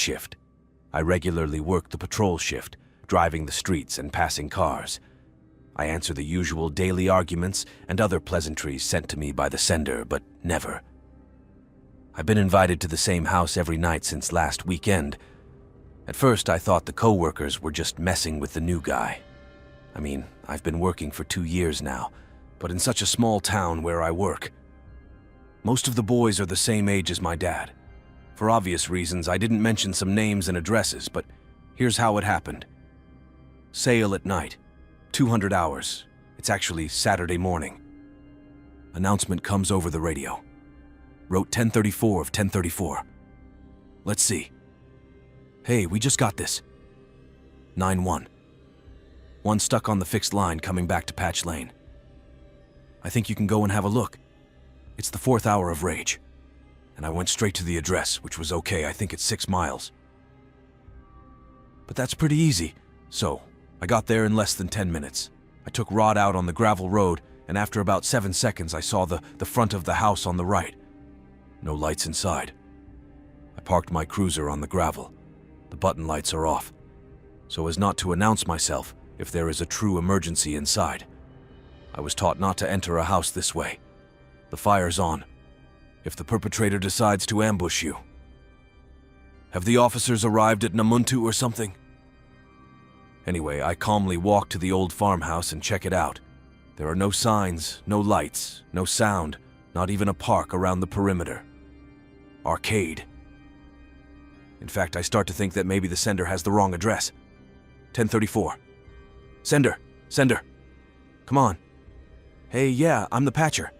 shift. I regularly work the patrol shift, driving the streets and passing cars. I answer the usual daily arguments and other pleasantries sent to me by the sender, but never. I've been invited to the same house every night since last weekend. At first, I thought the co-workers were just messing with the new guy. I mean, I've been working for 2 years now, but in such a small town where I work. Most of the boys are the same age as my dad. For obvious reasons, I didn't mention some names and addresses, but here's how it happened. Sale at night. 200 hours. It's actually Saturday morning. Announcement comes over the radio. Wrote 1034 of 1034. Let's see. Hey, we just got this. 9-1. One stuck on the fixed line coming back to Patch Lane. I think you can go and have a look. It's the 4th hour of rage. And I went straight to the address, which was okay. I think it's 6 miles. But that's pretty easy. So, I got there in less than 10 minutes. I took Rod out on the gravel road, and after about 7 seconds, I saw the front of the house on the right. No lights inside. I parked my cruiser on the gravel. The button lights are off, so as not to announce myself if there is a true emergency inside. I was taught not to enter a house this way. The fire's on. If the perpetrator decides to ambush you. Have the officers arrived at Namuntu or something? Anyway, I calmly walk to the old farmhouse and check it out. There are no signs, no lights, no sound, not even a park around the perimeter. Arcade. In fact, I start to think that maybe the sender has the wrong address. 1034. Sender! Come on. Hey, yeah, I'm the patcher.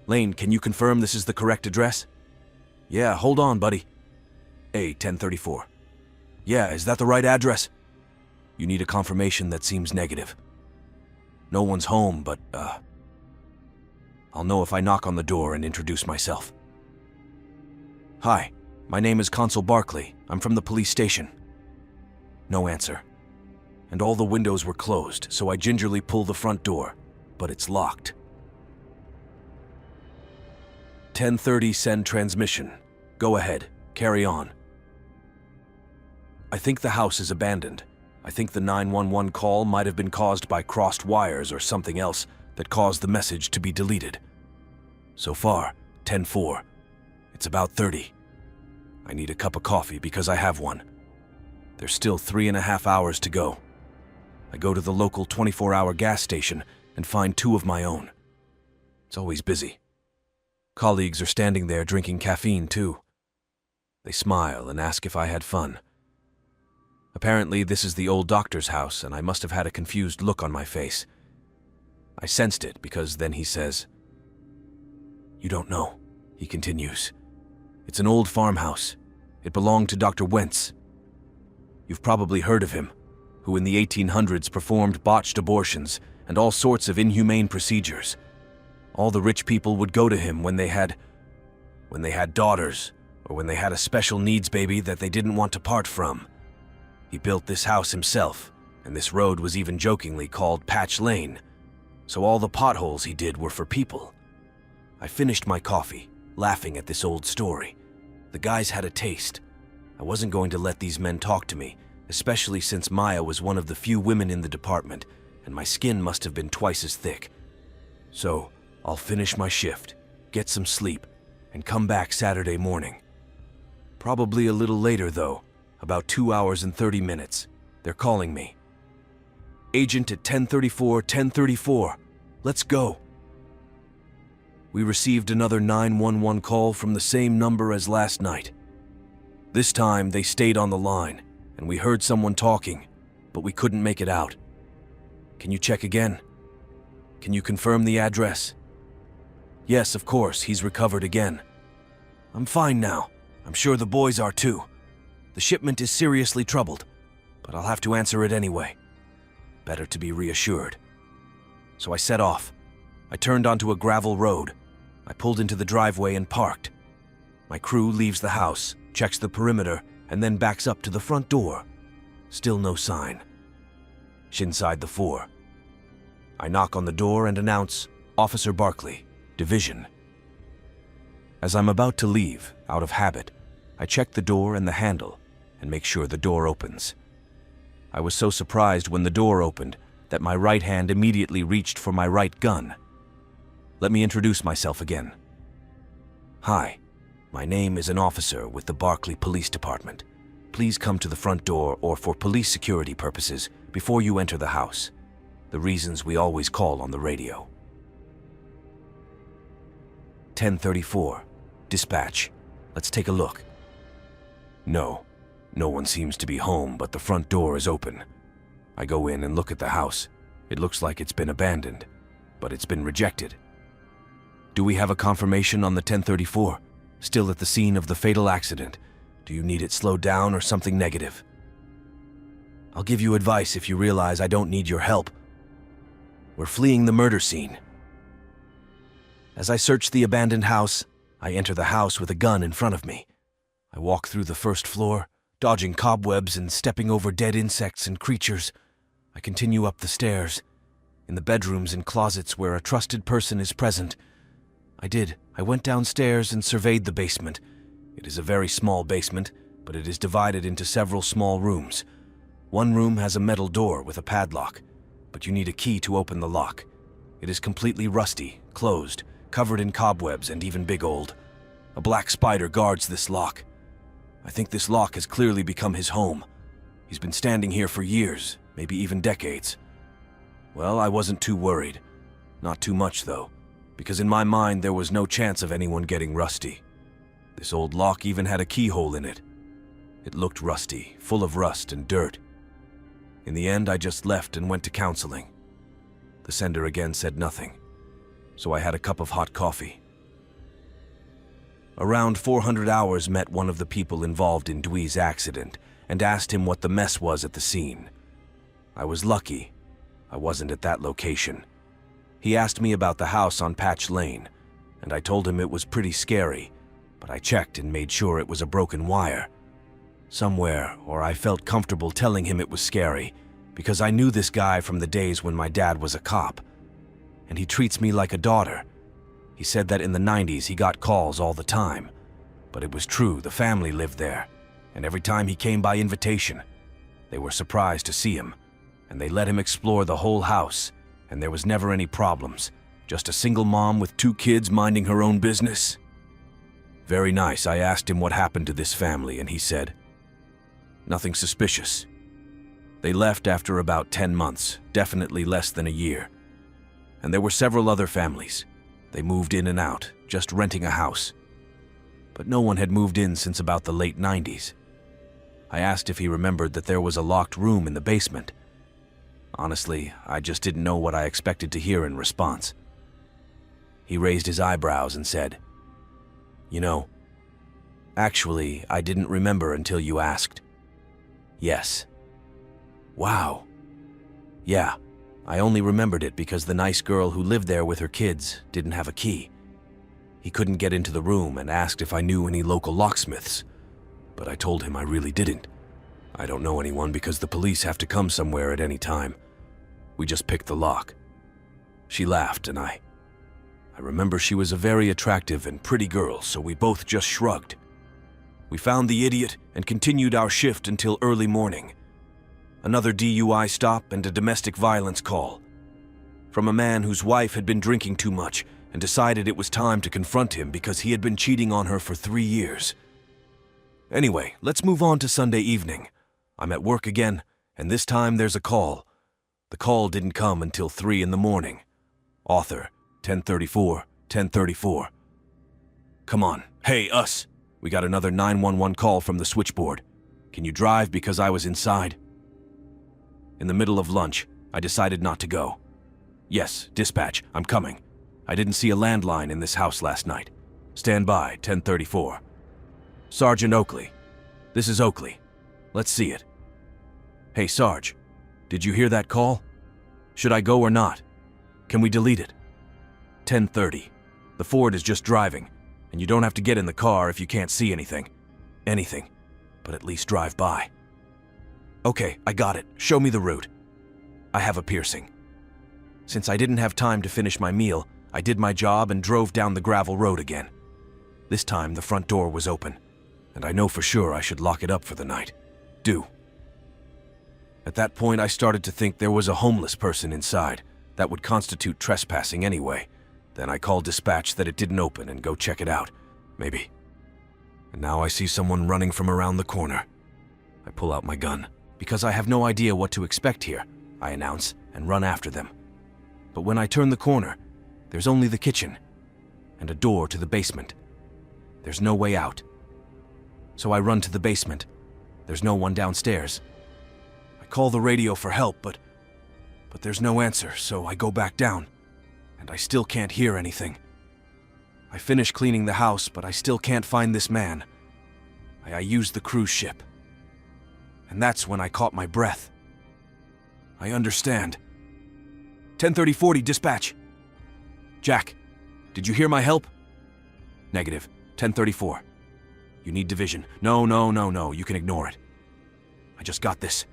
Lane, can you confirm this is the correct address? Yeah, hold on, buddy. A 1034. Yeah, is that the right address? You need a confirmation that seems negative. No one's home, but, I'll know if I knock on the door and introduce myself. Hi, my name is Consul Barkley. I'm from the police station. No answer. And all the windows were closed, so I gingerly pull the front door, but it's locked. 10:30 send transmission. Go ahead, carry on. I think the house is abandoned. I think the 911 call might have been caused by crossed wires or something else that caused the message to be deleted. So far, 10-4. It's about 30. I need a cup of coffee because I have one. There's still 3.5 hours to go. I go to the local 24-hour gas station and find 2 of my own. It's always busy. Colleagues are standing there drinking caffeine too. They smile and ask if I had fun. Apparently, this is the old doctor's house, and I must have had a confused look on my face. I sensed it because then he says, "You don't know," he continues. "It's an old farmhouse. It belonged to Dr. Wentz. You've probably heard of him, who in the 1800s performed botched abortions and all sorts of inhumane procedures. All the rich people would go to him when they had daughters, or when they had a special needs baby that they didn't want to part from. He built this house himself, and this road was even jokingly called Patch Lane, so all the potholes he did were for people." I finished my coffee, laughing at this old story. The guys had a taste. I wasn't going to let these men talk to me, especially since Maya was one of the few women in the department, and my skin must have been twice as thick. So, I'll finish my shift, get some sleep, and come back Saturday morning. Probably a little later, though, about 2 hours and 30 minutes. They're calling me. "Agent at 1034. Let's go." We received another 911 call from the same number as last night. This time, they stayed on the line, and we heard someone talking, but we couldn't make it out. "Can you check again? Can you confirm the address?" "Yes, of course, he's recovered again." "I'm fine now. I'm sure the boys are too. The shipment is seriously troubled, but I'll have to answer it anyway. Better to be reassured." So I set off. I turned onto a gravel road. I pulled into the driveway and parked. My crew leaves the house, checks the perimeter, and then backs up to the front door. Still no sign. Inside the 4. I knock on the door and announce, "Officer Barkley, Division." As I'm about to leave, out of habit, I check the door and the handle, and make sure the door opens. I was so surprised when the door opened that my right hand immediately reached for my right gun. Let me introduce myself again. Hi, my name is an officer with the Berkeley Police Department. Please come to the front door or for police security purposes before you enter the house. The reasons we always call on the radio. 1034. Dispatch. Let's take a look. No one seems to be home, but the front door is open. I go in and look at the house. It looks like it's been abandoned, but it's been rejected. Do we have a confirmation on the 1034? Still at the scene of the fatal accident. Do you need it slowed down or something negative? I'll give you advice if you realize I don't need your help. We're fleeing the murder scene. As I search the abandoned house, I enter the house with a gun in front of me. I walk through the first floor, dodging cobwebs and stepping over dead insects and creatures. I continue up the stairs, in the bedrooms and closets where a trusted person is present. I went downstairs and surveyed the basement. It is a very small basement, but it is divided into several small rooms. One room has a metal door with a padlock, but you need a key to open the lock. It is completely rusty, closed, covered in cobwebs and even big old. A black spider guards this lock. I think this lock has clearly become his home. He's been standing here for years, maybe even decades. Well, I wasn't too worried. Not too much, though, because in my mind there was no chance of anyone getting rusty. This old lock even had a keyhole in it. It looked rusty, full of rust and dirt. In the end, I just left and went to counseling. The sender again said nothing, so I had a cup of hot coffee. Around 400 hours met one of the people involved in Dewey's accident and asked him what the mess was at the scene. I was lucky. I wasn't at that location. He asked me about the house on Patch Lane, and I told him it was pretty scary, but I checked and made sure it was a broken wire. Somewhere, or I felt comfortable telling him it was scary, because I knew this guy from the days when my dad was a cop, and he treats me like a daughter. He said that in the 90s he got calls all the time, but it was true, the family lived there, and every time he came by invitation, they were surprised to see him, and they let him explore the whole house, and there was never any problems, just a single mom with 2 kids minding her own business. Very nice. I asked him what happened to this family, and he said, nothing suspicious. They left after about 10 months, definitely less than a year. And there were several other families. They moved in and out, just renting a house. But no one had moved in since about the late 90s. I asked if he remembered that there was a locked room in the basement. Honestly, I just didn't know what I expected to hear in response. He raised his eyebrows and said, you know, actually, I didn't remember until you asked. Yes. Wow. Yeah, I only remembered it because the nice girl who lived there with her kids didn't have a key. He couldn't get into the room and asked if I knew any local locksmiths, but I told him I really didn't. I don't know anyone because the police have to come somewhere at any time. We just picked the lock. She laughed and I remember she was a very attractive and pretty girl, so we both just shrugged. We found the idiot and continued our shift until early morning. Another DUI stop and a domestic violence call from a man whose wife had been drinking too much and decided it was time to confront him because he had been cheating on her for 3 years. Anyway, let's move on to Sunday evening. I'm at work again, and this time there's a call. The call didn't come until 3 in the morning. Author, 1034. Come on. Hey, us. We got another 911 call from the switchboard. Can you drive because I was inside? In the middle of lunch, I decided not to go. Yes, dispatch, I'm coming. I didn't see a landline in this house last night. Stand by, 1034. Sergeant Oakley. This is Oakley. Let's see it. Hey, Sarge. Did you hear that call? Should I go or not? Can we delete it? 1030. The Ford is just driving, and you don't have to get in the car if you can't see anything. Anything. But at least drive by. Okay, I got it. Show me the route. I have a piercing. Since I didn't have time to finish my meal, I did my job and drove down the gravel road again. This time, the front door was open, and I know for sure I should lock it up for the night. do. At that point, I started to think there was a homeless person inside. That would constitute trespassing anyway. Then I called dispatch that it didn't open and go check it out. Maybe. And now I see someone running from around the corner. I pull out my gun. Because I have no idea what to expect here, I announce and run after them. But when I turn the corner, there's only the kitchen and a door to the basement. There's no way out. So I run to the basement. There's no one downstairs. I call the radio for help, but there's no answer, so I go back down, and I still can't hear anything. I finish cleaning the house, but I still can't find this man. I use the cruise ship. And that's when I caught my breath. I understand. 10:30-40, dispatch. Jack, did you hear my help? Negative. 10:34. You need division. No, you can ignore it. I just got this.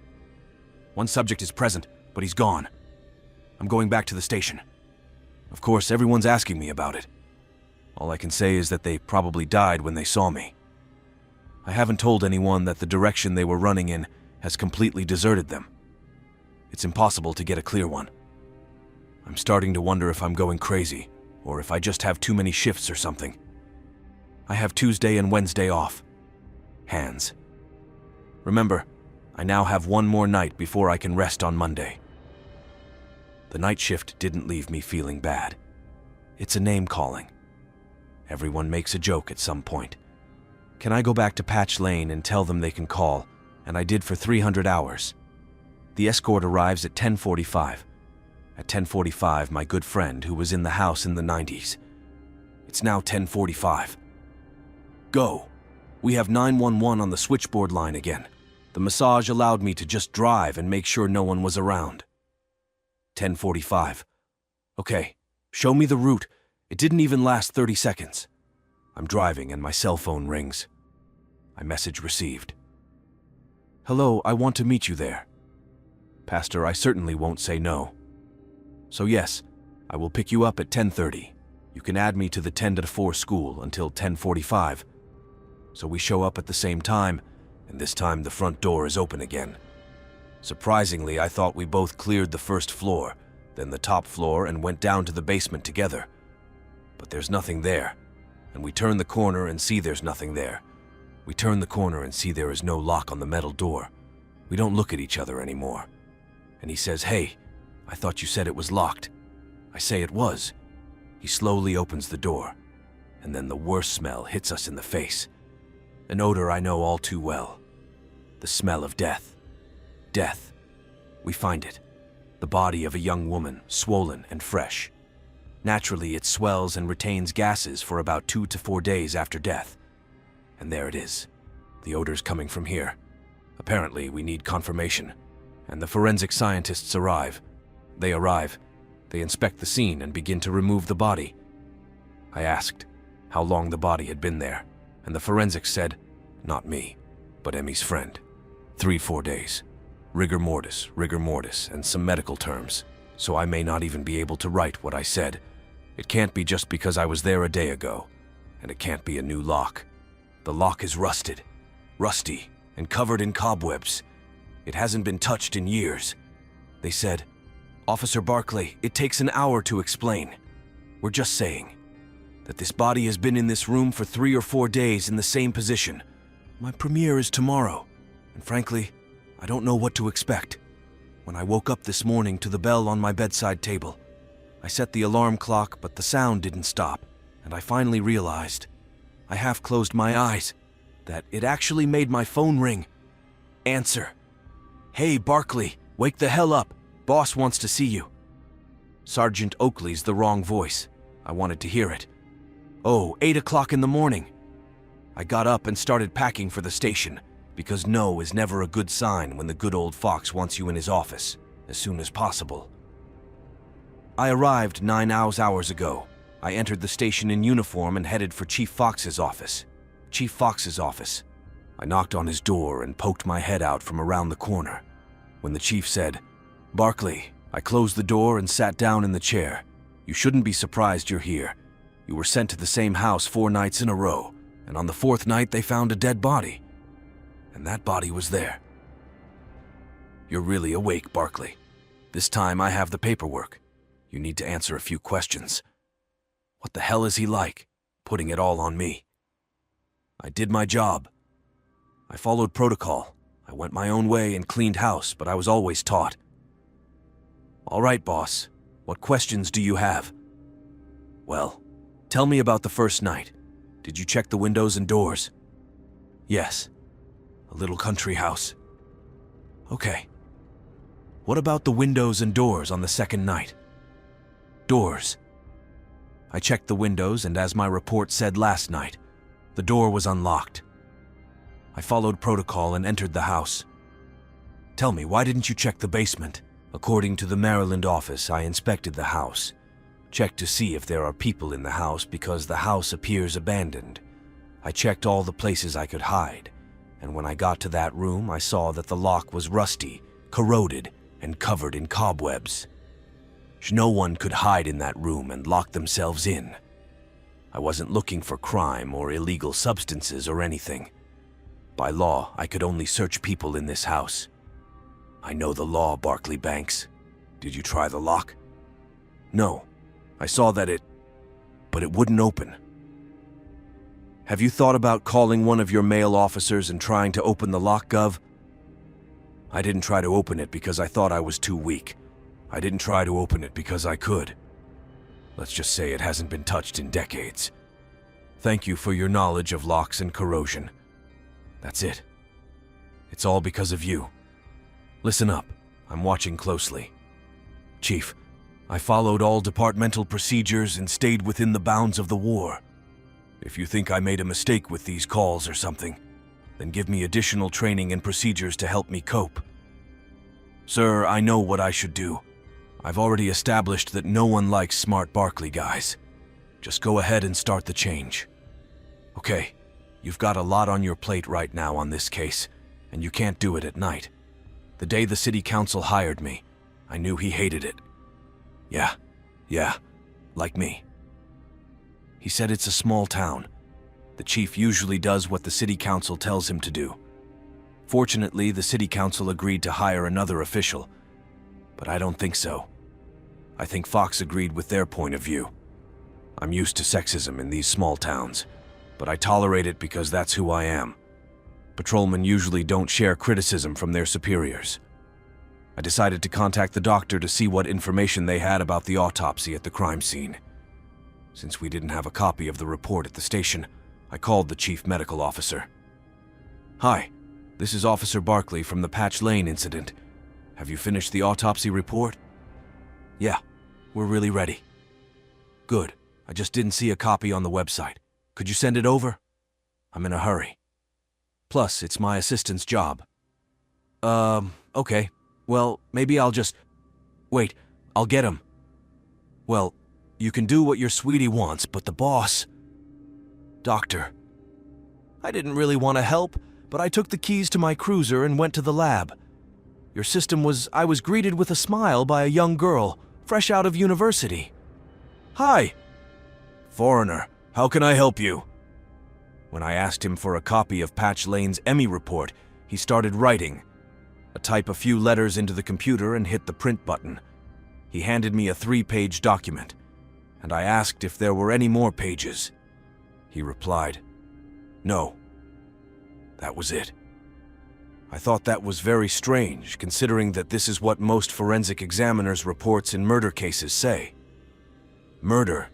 One subject is present, but he's gone. I'm going back to the station. Of course, everyone's asking me about it. All I can say is that they probably died when they saw me. I haven't told anyone that the direction they were running in has completely deserted them. It's impossible to get a clear one. I'm starting to wonder if I'm going crazy, or if I just have too many shifts or something. I have Tuesday and Wednesday off. Hands. Remember, I now have one more night before I can rest on Monday. The night shift didn't leave me feeling bad. It's a name-calling. Everyone makes a joke at some point. Can I go back to Patch Lane and tell them they can call? And I did for 300 hours. The escort arrives at 10:45. At 10:45, my good friend, who was in the house in the 90s. It's now 10:45. Go. We have 911 on the switchboard line again. The massage allowed me to just drive and make sure no one was around. 10:45. Okay, show me the route. It didn't even last 30 seconds. I'm driving and my cell phone rings. My message received. Hello, I want to meet you there. Pastor, I certainly won't say no. So yes, I will pick you up at 10:30. You can add me to the 10 to 4 school until 10:45. So we show up at the same time, and this time the front door is open again. Surprisingly, I thought we both cleared the first floor, then the top floor, and went down to the basement together. But there's nothing there, and we turn the corner and see there's nothing there. We turn the corner and see there is no lock on the metal door. We don't look at each other anymore. And he says, "Hey, I thought you said it was locked." I say it was. He slowly opens the door, and then the worst smell hits us in the face. An odor I know all too well. The smell of death. Death. We find it. The body of a young woman, swollen and fresh. Naturally, it swells and retains gases for about 2 to 4 days after death. And there it is. The odor's coming from here. Apparently, we need confirmation. And the forensic scientists arrive. They inspect the scene and begin to remove the body. I asked how long the body had been there, and the forensics said, not me, but Emmy's friend. 3-4 days. Rigor mortis, and some medical terms, so I may not even be able to write what I said. It can't be just because I was there a day ago, and it can't be a new lock. The lock is rusted, rusty, and covered in cobwebs. It hasn't been touched in years. They said, "Officer Barclay, it takes an hour to explain. We're just saying that this body has been in this room for 3 or 4 days in the same position. My premiere is tomorrow, and frankly, I don't know what to expect." When I woke up this morning to the bell on my bedside table, I set the alarm clock, but the sound didn't stop, and I finally realized, I half closed my eyes, that it actually made my phone ring. Answer. "Hey, Barclay, wake the hell up. Boss wants to see you." Sergeant Oakley's the wrong voice. I wanted to hear it. "Oh, 8 o'clock in the morning." I got up and started packing for the station, because no is never a good sign when the good old fox wants you in his office as soon as possible. I arrived 9 hours ago. I entered the station in uniform and headed for Chief Fox's office. Chief Fox's office. I knocked on his door and poked my head out from around the corner. When the chief said, "Barclay," I closed the door and sat down in the chair. "You shouldn't be surprised you're here. You were sent to the same house 4 nights in a row, and on the 4th night they found a dead body. And that body was there. You're really awake, Barkley. This time I have the paperwork. You need to answer a few questions. What the hell is he like, putting it all on me? I did my job. I followed protocol. I went my own way and cleaned house, but I was always taught. All right, boss. What questions do you have? Well, tell me about the first night. Did you check the windows and doors? Yes. A little country house. Okay. What about the windows and doors on the second night? Doors. I checked the windows, and as my report said last night, the door was unlocked. I followed protocol and entered the house. Tell me, why didn't you check the basement? According to the Maryland office, I inspected the house. Checked to see if there are people in the house because the house appears abandoned. I checked all the places I could hide, and when I got to that room, I saw that the lock was rusty, corroded, and covered in cobwebs. No one could hide in that room and lock themselves in. I wasn't looking for crime or illegal substances or anything. By law, I could only search people in this house. I know the law, Barkley Banks. Did you try the lock? No. I saw that but it wouldn't open. Have you thought about calling one of your male officers and trying to open the lock, Gov? I didn't try to open it because I thought I was too weak. I didn't try to open it because I could. Let's just say it hasn't been touched in decades. Thank you for your knowledge of locks and corrosion. That's it. It's all because of you. Listen up. I'm watching closely. Chief, I followed all departmental procedures and stayed within the bounds of the war. If you think I made a mistake with these calls or something, then give me additional training and procedures to help me cope. Sir, I know what I should do. I've already established that no one likes smart Barkley guys. Just go ahead and start the change. Okay, you've got a lot on your plate right now on this case, and you can't do it at night. The day the city council hired me, I knew he hated it. Yeah, like me. He said it's a small town. The chief usually does what the city council tells him to do. Fortunately, the city council agreed to hire another official, but I don't think so. I think Fox agreed with their point of view. I'm used to sexism in these small towns, but I tolerate it because that's who I am. Patrolmen usually don't share criticism from their superiors. I decided to contact the doctor to see what information they had about the autopsy at the crime scene. Since we didn't have a copy of the report at the station, I called the chief medical officer. Hi, this is Officer Barkley from the Patch Lane incident. Have you finished the autopsy report? Yeah, we're really ready. Good. I just didn't see a copy on the website. Could you send it over? I'm in a hurry. Plus, it's my assistant's job. Okay. Well, maybe I'll just... Wait, I'll get him. Well, you can do what your sweetie wants, but the boss... Doctor. I didn't really want to help, but I took the keys to my cruiser and went to the lab. Your system was... I was greeted with a smile by a young girl, fresh out of university. Hi. Foreigner, how can I help you? When I asked him for a copy of Patch Lane's Emmy report, he started writing. I typed a few letters into the computer and hit the print button. He handed me a 3-page document, and I asked if there were any more pages. He replied, "No." That was it. I thought that was very strange, considering that this is what most forensic examiners' reports in murder cases say. Murder.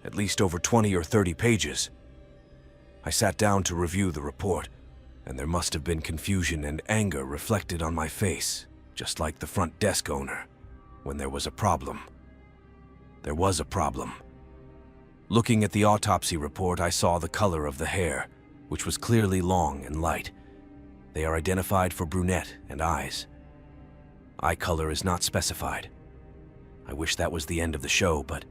At least over 20 or 30 pages. I sat down to review the report, and there must have been confusion and anger reflected on my face, just like the front desk owner, when there was a problem. There was a problem. Looking at the autopsy report, I saw the color of the hair, which was clearly long and light. They are identified for brunette and eyes. Eye color is not specified. I wish that was the end of the show, but...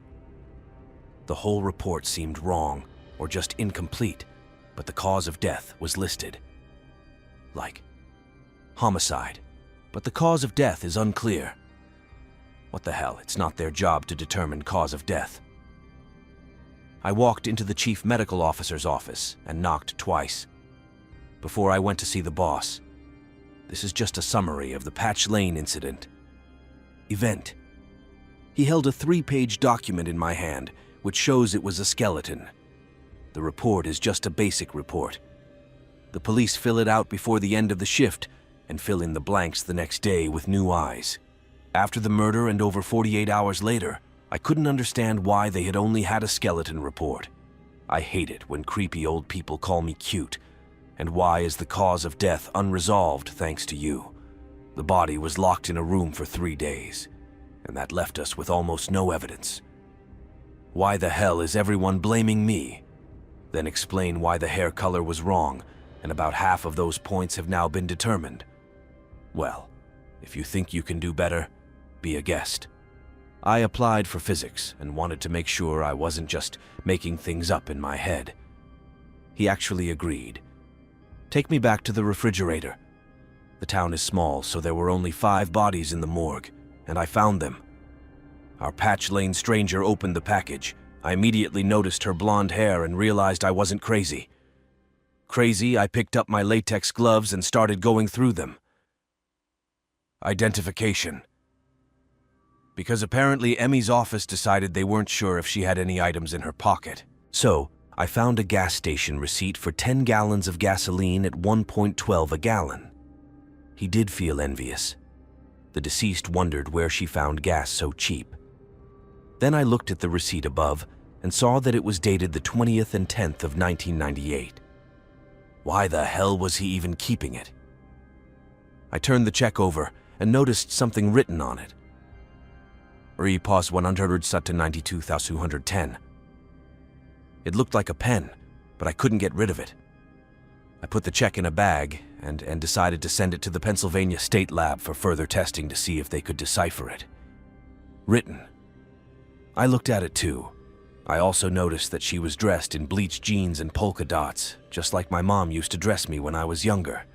The whole report seemed wrong, or just incomplete, but the cause of death was listed. Like, homicide, but the cause of death is unclear. What the hell, it's not their job to determine cause of death. I walked into the chief medical officer's office and knocked twice. Before I went to see the boss, This is just a summary of the Patch Lane incident. Event. He held a 3-page document in my hand, which shows it was a skeleton. The report is just a basic report. The police fill it out before the end of the shift and fill in the blanks the next day with new eyes. After the murder and over 48 hours later, I couldn't understand why they had only had a skeleton report. I hate it when creepy old people call me cute. And why is the cause of death unresolved thanks to you? The body was locked in a room for 3 days, and that left us with almost no evidence. Why the hell is everyone blaming me? Then explain why the hair color was wrong, and about half of those points have now been determined. Well, if you think you can do better, be a guest. I applied for physics and wanted to make sure I wasn't just making things up in my head. He actually agreed. Take me back to the refrigerator. The town is small, so there were only 5 bodies in the morgue, and I found them. Our Patch Lane stranger opened the package. I immediately noticed her blonde hair and realized I wasn't crazy. Crazy, I picked up my latex gloves and started going through them. Identification. Because apparently Emmy's office decided they weren't sure if she had any items in her pocket. So, I found a gas station receipt for 10 gallons of gasoline at 1.12 a gallon. He did feel envious. The deceased wondered where she found gas so cheap. Then I looked at the receipt above and saw that it was dated the 20th and 10th of 1998. Why the hell was he even keeping it? I turned the check over and noticed something written on it. Repos 192,210. It looked like a pen, but I couldn't get rid of it. I put the check in a bag and decided to send it to the Pennsylvania State Lab for further testing to see if they could decipher it. Written. I looked at it too. I also noticed that she was dressed in bleached jeans and polka dots, just like my mom used to dress me when I was younger.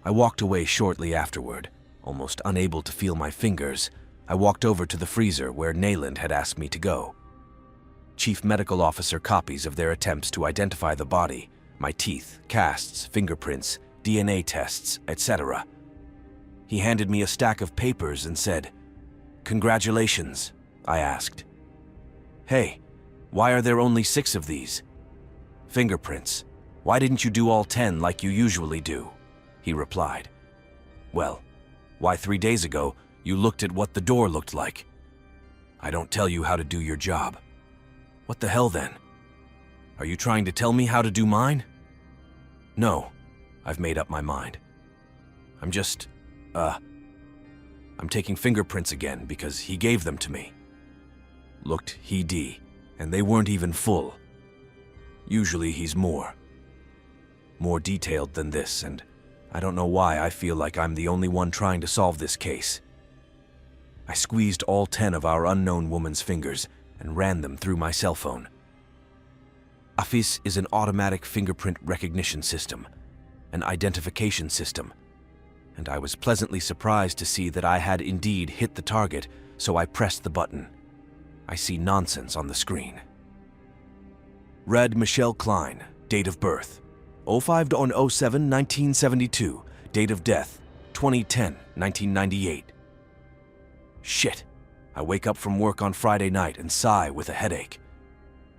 I walked away shortly afterward, almost unable to feel my fingers. I walked over to the freezer where Nayland had asked me to go. Chief Medical Officer copies of their attempts to identify the body, my teeth, casts, fingerprints, DNA tests, etc. He handed me a stack of papers and said, "Congratulations," I asked. "Hey, why are there only 6 of these?" "Fingerprints. Why didn't you do all 10 like you usually do?" he replied. "Well, why 3 days ago you looked at what the door looked like? I don't tell you how to do your job." "What the hell then? Are you trying to tell me how to do mine?" "No, I've made up my mind. I'm taking fingerprints again because he gave them to me." Looked he and they weren't even full. Usually he's more detailed than this, and I don't know why I feel like I'm the only one trying to solve this case. I squeezed all 10 of our unknown woman's fingers and ran them through my cell phone. AFIS is an automatic fingerprint recognition system, an identification system, and I was pleasantly surprised to see that I had indeed hit the target, so I pressed the button. I see nonsense on the screen. Read Michelle Klein, date of birth, 05/07/1972, date of death, 20/10/1998. Shit. I wake up from work on Friday night and sigh with a headache.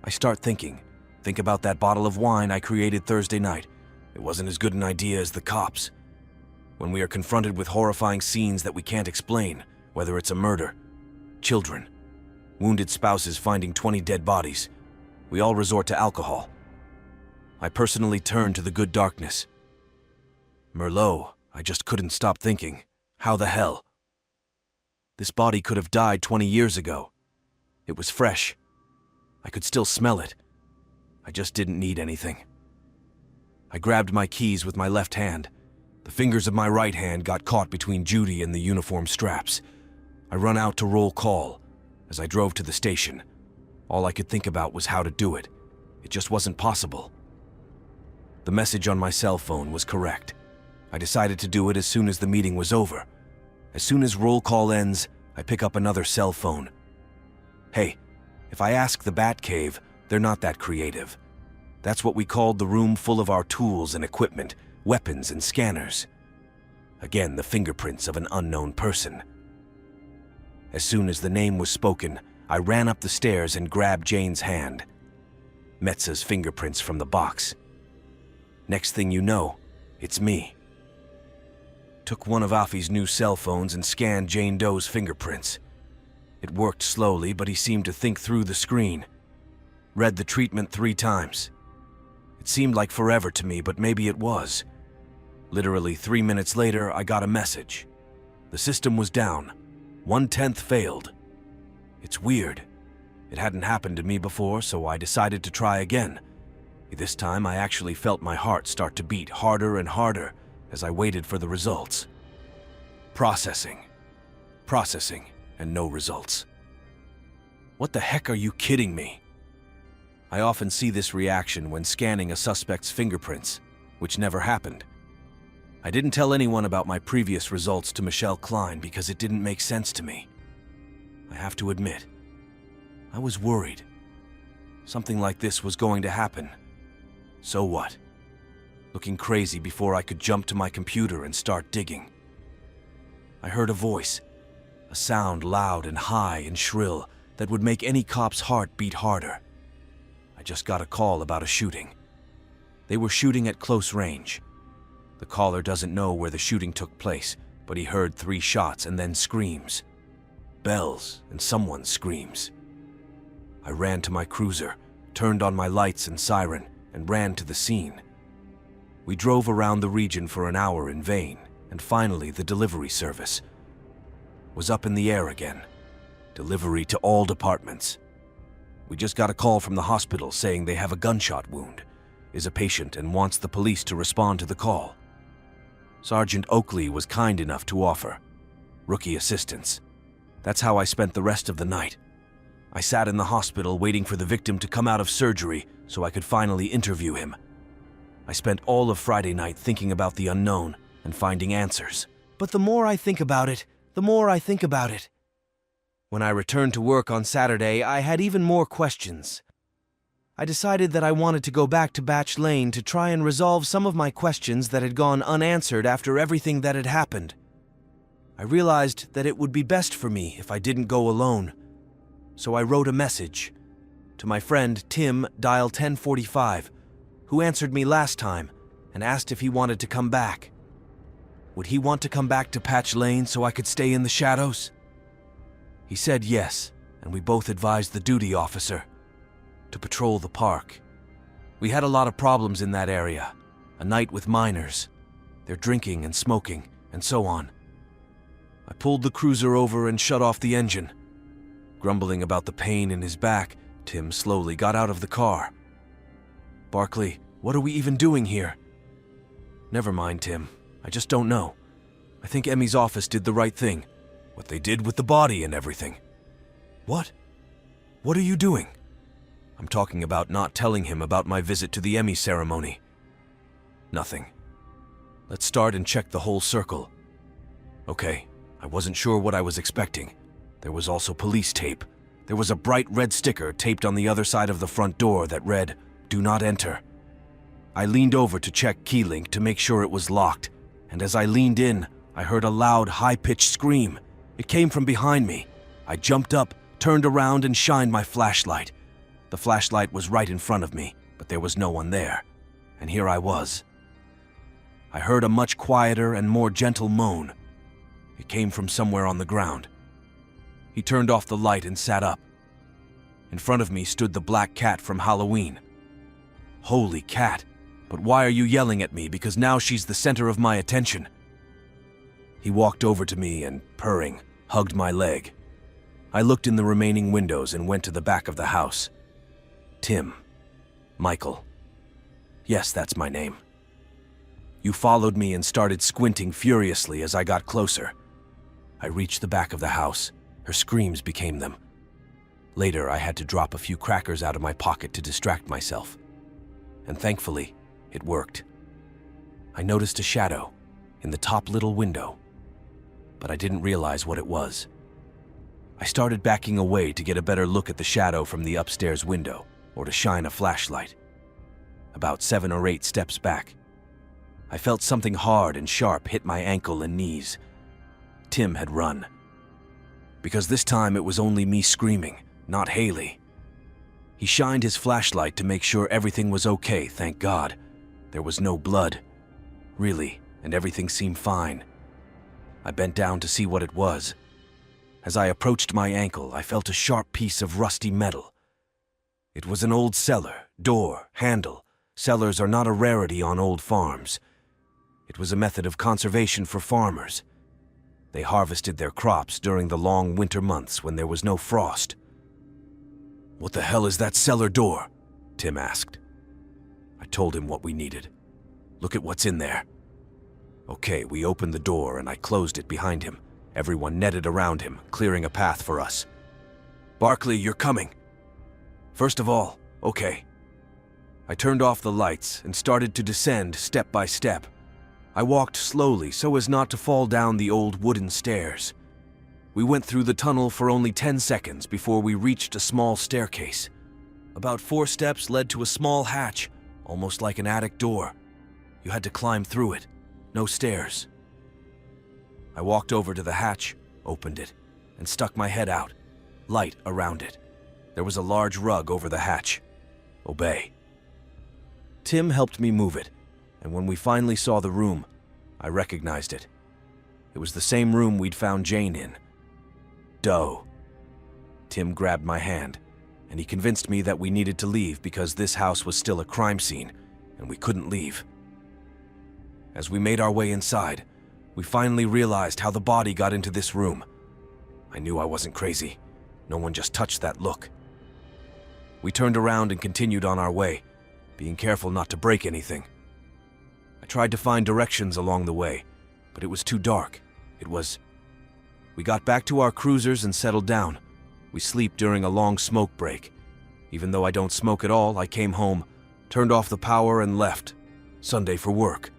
I start thinking. Think about that bottle of wine I created Thursday night. It wasn't as good an idea as the cops. When we are confronted with horrifying scenes that we can't explain, whether it's a murder, children, wounded spouses finding 20 dead bodies, we all resort to alcohol. I personally turn to the good darkness. Merlot, I just couldn't stop thinking. How the hell? This body could have died 20 years ago. It was fresh. I could still smell it. I just didn't need anything. I grabbed my keys with my left hand. The fingers of my right hand got caught between Judy and the uniform straps. I run out to roll call. As I drove to the station, all I could think about was how to do it. It just wasn't possible. The message on my cell phone was correct. I decided to do it as soon as the meeting was over. As soon as roll call ends, I pick up another cell phone. Hey, if I ask the Batcave, they're not that creative. That's what we called the room full of our tools and equipment, weapons and scanners. Again, the fingerprints of an unknown person. As soon as the name was spoken, I ran up the stairs and grabbed Jane's hand. Metza's fingerprints from the box. Next thing you know, it's me. Took one of Afi's new cell phones and scanned Jane Doe's fingerprints. It worked slowly, but he seemed to think through the screen. Read the treatment 3 times. It seemed like forever to me, but maybe it was. Literally 3 minutes later, I got a message. The system was down. 1/10 failed. It's weird. It hadn't happened to me before, so I decided to try again. This time, I actually felt my heart start to beat harder and harder as I waited for the results. Processing, and no results. What the heck are you kidding me? I often see this reaction when scanning a suspect's fingerprints, which never happened. I didn't tell anyone about my previous results to Michelle Klein because it didn't make sense to me. I have to admit, I was worried. Something like this was going to happen. So what? Looking crazy before I could jump to my computer and start digging. I heard a voice, a sound loud and high and shrill that would make any cop's heart beat harder. I just got a call about a shooting. They were shooting at close range. The caller doesn't know where the shooting took place, but he heard 3 shots and then screams. Bells and someone's screams. I ran to my cruiser, turned on my lights and siren, and ran to the scene. We drove around the region for an hour in vain, and finally the delivery service was up in the air again. Delivery to all departments. We just got a call from the hospital saying they have a gunshot wound, is a patient, and wants the police to respond to the call. Sergeant Oakley was kind enough to offer rookie assistance. That's how I spent the rest of the night. I sat in the hospital waiting for the victim to come out of surgery so I could finally interview him. I spent all of Friday night thinking about the unknown and finding answers. But the more I think about it, the more I think about it. When I returned to work on Saturday, I had even more questions. I decided that I wanted to go back to Batch Lane to try and resolve some of my questions that had gone unanswered after everything that had happened. I realized that it would be best for me if I didn't go alone. So I wrote a message to my friend Tim, dial 1045, who answered me last time and asked if he wanted to come back. Would he want to come back to Patch Lane so I could stay in the shadows? He said yes, and we both advised the duty officer to patrol the park. We had a lot of problems in that area. A night with minors. They're drinking and smoking, and so on. I pulled the cruiser over and shut off the engine. Grumbling about the pain in his back, Tim slowly got out of the car. Barkley, what are we even doing here? Never mind, Tim. I just don't know. I think Emmy's office did the right thing. What they did with the body and everything. What? What are you doing? I'm talking about not telling him about my visit to the Emmy ceremony. Nothing. Let's start and check the whole circle. Okay, I wasn't sure what I was expecting. There was also police tape. There was a bright red sticker taped on the other side of the front door that read, "Do not enter." I leaned over to check Keylink to make sure it was locked, and as I leaned in, I heard a loud, high-pitched scream. It came from behind me. I jumped up, turned around, and shined my flashlight. The flashlight was right in front of me, but there was no one there. And here I was. I heard a much quieter and more gentle moan. It came from somewhere on the ground. He turned off the light and sat up. In front of me stood the black cat from Halloween. Holy cat, but why are you yelling at me? Because now she's the center of my attention. He walked over to me and, purring, hugged my leg. I looked in the remaining windows and went to the back of the house. Tim. Michael. Yes, that's my name. You followed me and started squinting furiously as I got closer. I reached the back of the house. Her screams became them. Later, I had to drop a few crackers out of my pocket to distract myself. And thankfully, it worked. I noticed a shadow in the top little window, but I didn't realize what it was. I started backing away to get a better look at the shadow from the upstairs window, or to shine a flashlight. About 7 or 8 steps back, I felt something hard and sharp hit my ankle and knees. Tim had run. Because this time it was only me screaming, not Haley. He shined his flashlight to make sure everything was okay, thank God. There was no blood, really, and everything seemed fine. I bent down to see what it was. As I approached my ankle, I felt a sharp piece of rusty metal. It was an old cellar, door, handle. Cellars are not a rarity on old farms. It was a method of conservation for farmers. They harvested their crops during the long winter months when there was no frost. "What the hell is that cellar door?" Tim asked. I told him what we needed. "Look at what's in there." Okay, we opened the door and I closed it behind him. Everyone netted around him, clearing a path for us. "Barkley, you're coming." "First of all, okay." I turned off the lights and started to descend step by step. I walked slowly so as not to fall down the old wooden stairs. We went through the tunnel for only 10 seconds before we reached a small staircase. About 4 steps led to a small hatch, almost like an attic door. You had to climb through it, no stairs. I walked over to the hatch, opened it, and stuck my head out, light around it. There was a large rug over the hatch. Obey. Tim helped me move it, and when we finally saw the room, I recognized it. It was the same room we'd found Jane in. Doe. Tim grabbed my hand, and he convinced me that we needed to leave because this house was still a crime scene, and we couldn't leave. As we made our way inside, we finally realized how the body got into this room. I knew I wasn't crazy. No one just touched that look. We turned around and continued on our way, being careful not to break anything. I tried to find directions along the way, but it was too dark. We got back to our cruisers and settled down. We sleep during a long smoke break. Even though I don't smoke at all, I came home, turned off the power and left. Sunday for work.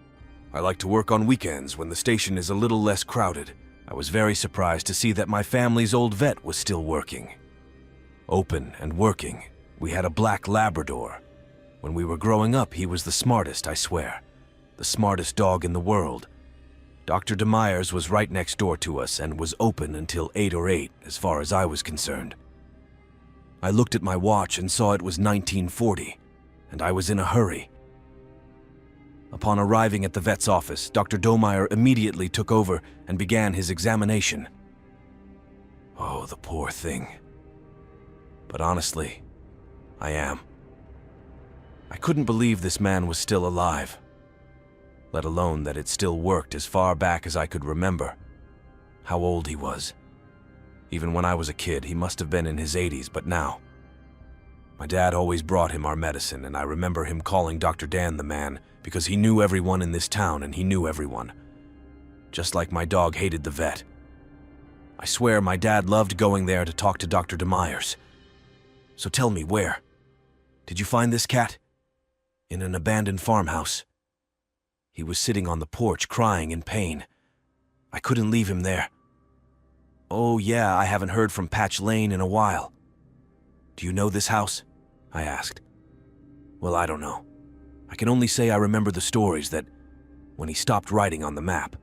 I like to work on weekends when the station is a little less crowded. I was very surprised to see that my family's old vet was still working. Open and working. We had a black Labrador. When we were growing up, he was the smartest, I swear. The smartest dog in the world. Dr. DeMeyer's was right next door to us and was open until 8 or 8, as far as I was concerned. I looked at my watch and saw it was 1940, and I was in a hurry. Upon arriving at the vet's office, Dr. Domeyer immediately took over and began his examination. Oh, the poor thing. But honestly, I am. I couldn't believe this man was still alive, let alone that it still worked as far back as I could remember. How old he was. Even when I was a kid, he must have been in his 80s, but now. My dad always brought him our medicine, and I remember him calling Dr. Dan the man because he knew everyone in this town and he knew everyone. Just like my dog hated the vet. I swear my dad loved going there to talk to Dr. DeMeyer's. So tell me, where? Did you find this cat? In an abandoned farmhouse. He was sitting on the porch crying in pain. I couldn't leave him there. Oh yeah, I haven't heard from Patch Lane in a while. Do you know this house? I asked. Well, I don't know. I can only say I remember the stories that when he stopped writing on the map.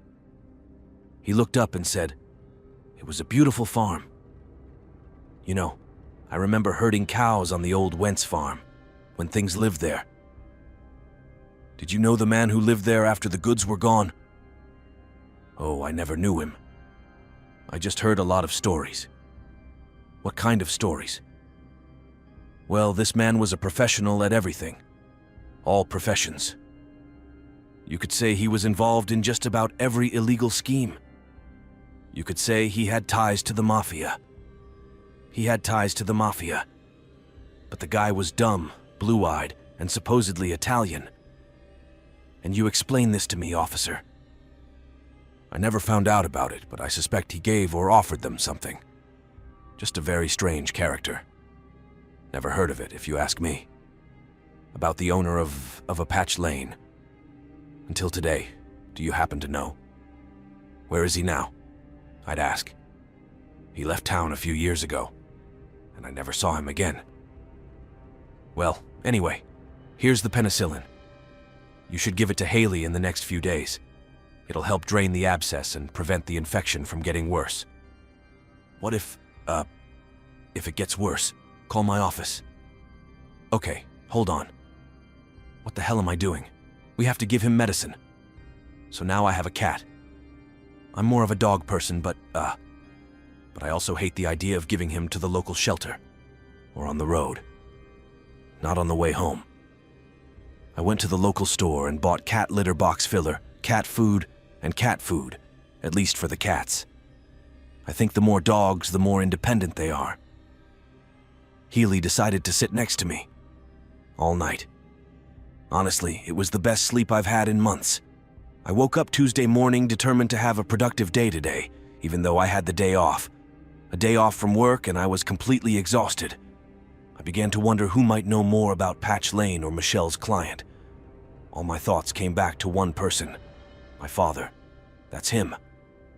He looked up and said, "It was a beautiful farm." You know, I remember herding cows on the old Wentz farm, when things lived there. Did you know the man who lived there after the goods were gone? Oh, I never knew him. I just heard a lot of stories. What kind of stories? Well, this man was a professional at everything. All professions. You could say he was involved in just about every illegal scheme. You could say he had ties to the mafia. He had ties to the mafia. But the guy was dumb, blue-eyed, and supposedly Italian. And you explain this to me, officer. I never found out about it, but I suspect he gave or offered them something. Just a very strange character. Never heard of it, if you ask me. About the owner of a Patch Lane. Until today, do you happen to know? Where is he now? I'd ask. He left town a few years ago, and I never saw him again. Well, anyway, here's the penicillin. You should give it to Haley in the next few days. It'll help drain the abscess and prevent the infection from getting worse. What if it gets worse, call my office. Okay, hold on. What the hell am I doing? We have to give him medicine. So now I have a cat. I'm more of a dog person, but I also hate the idea of giving him to the local shelter. Or on the road. Not on the way home. I went to the local store and bought cat litter box filler, cat food, and cat food, at least for the cats. I think the more dogs, the more independent they are. Healy decided to sit next to me. All night. Honestly, it was the best sleep I've had in months. I woke up Tuesday morning determined to have a productive day today, even though I had the day off. A day off from work and I was completely exhausted. I began to wonder who might know more about Patch Lane or Michelle's client. All my thoughts came back to one person. My father. That's him.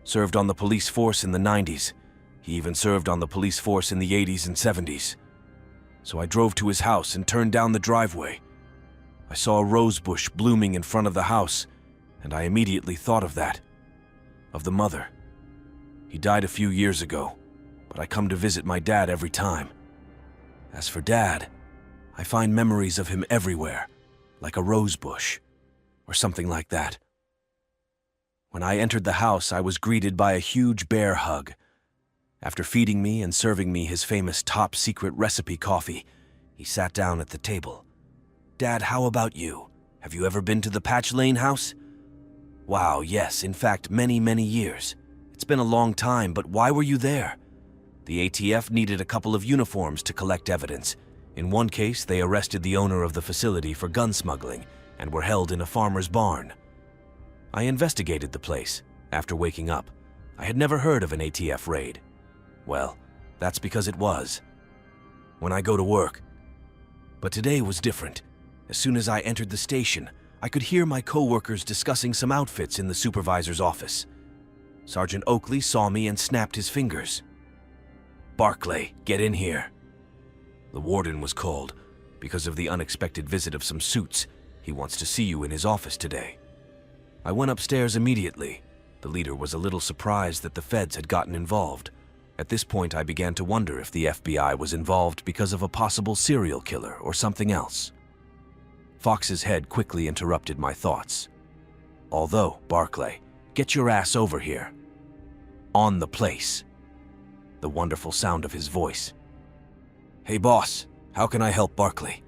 Served on the police force in the 90s. He even served on the police force in the 80s and 70s. So I drove to his house and turned down the driveway. I saw a rose bush blooming in front of the house, and I immediately thought of that. Of the mother. He died a few years ago, but I come to visit my dad every time. As for Dad, I find memories of him everywhere, like a rose bush, or something like that. When I entered the house, I was greeted by a huge bear hug. After feeding me and serving me his famous top-secret recipe coffee, he sat down at the table. Dad, how about you? Have you ever been to the Patch Lane house? Wow, yes, in fact, many, many years. It's been a long time, but why were you there? The ATF needed a couple of uniforms to collect evidence. In one case, they arrested the owner of the facility for gun smuggling and were held in a farmer's barn. I investigated the place. After waking up, I had never heard of an ATF raid. Well, that's because it was. When I go to work. But today was different. As soon as I entered the station, I could hear my co-workers discussing some outfits in the supervisor's office. Sergeant Oakley saw me and snapped his fingers. Barclay, get in here. The warden was called. Because of the unexpected visit of some suits, he wants to see you in his office today. I went upstairs immediately. The leader was a little surprised that the feds had gotten involved. At this point, I began to wonder if the FBI was involved because of a possible serial killer or something else. Fox's head quickly interrupted my thoughts. Although, Barclay, get your ass over here. On the place. The wonderful sound of his voice. Hey boss, how can I help Barclay?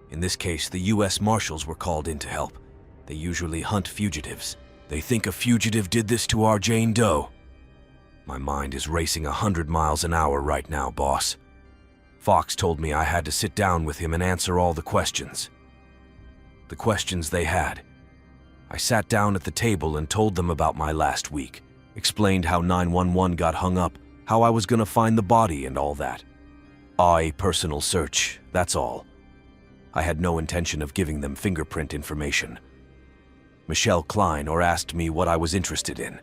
In this case, the U.S. Marshals were called in to help. They usually hunt fugitives. They think a fugitive did this to our Jane Doe. My mind is racing 100 miles an hour right now, boss. Fox told me I had to sit down with him and answer all the questions. The questions they had. I sat down at the table and told them about my last week, explained how 911 got hung up, how I was going to find the body and all that. A personal search, that's all. I had no intention of giving them fingerprint information. Michelle Klein asked me what I was interested in.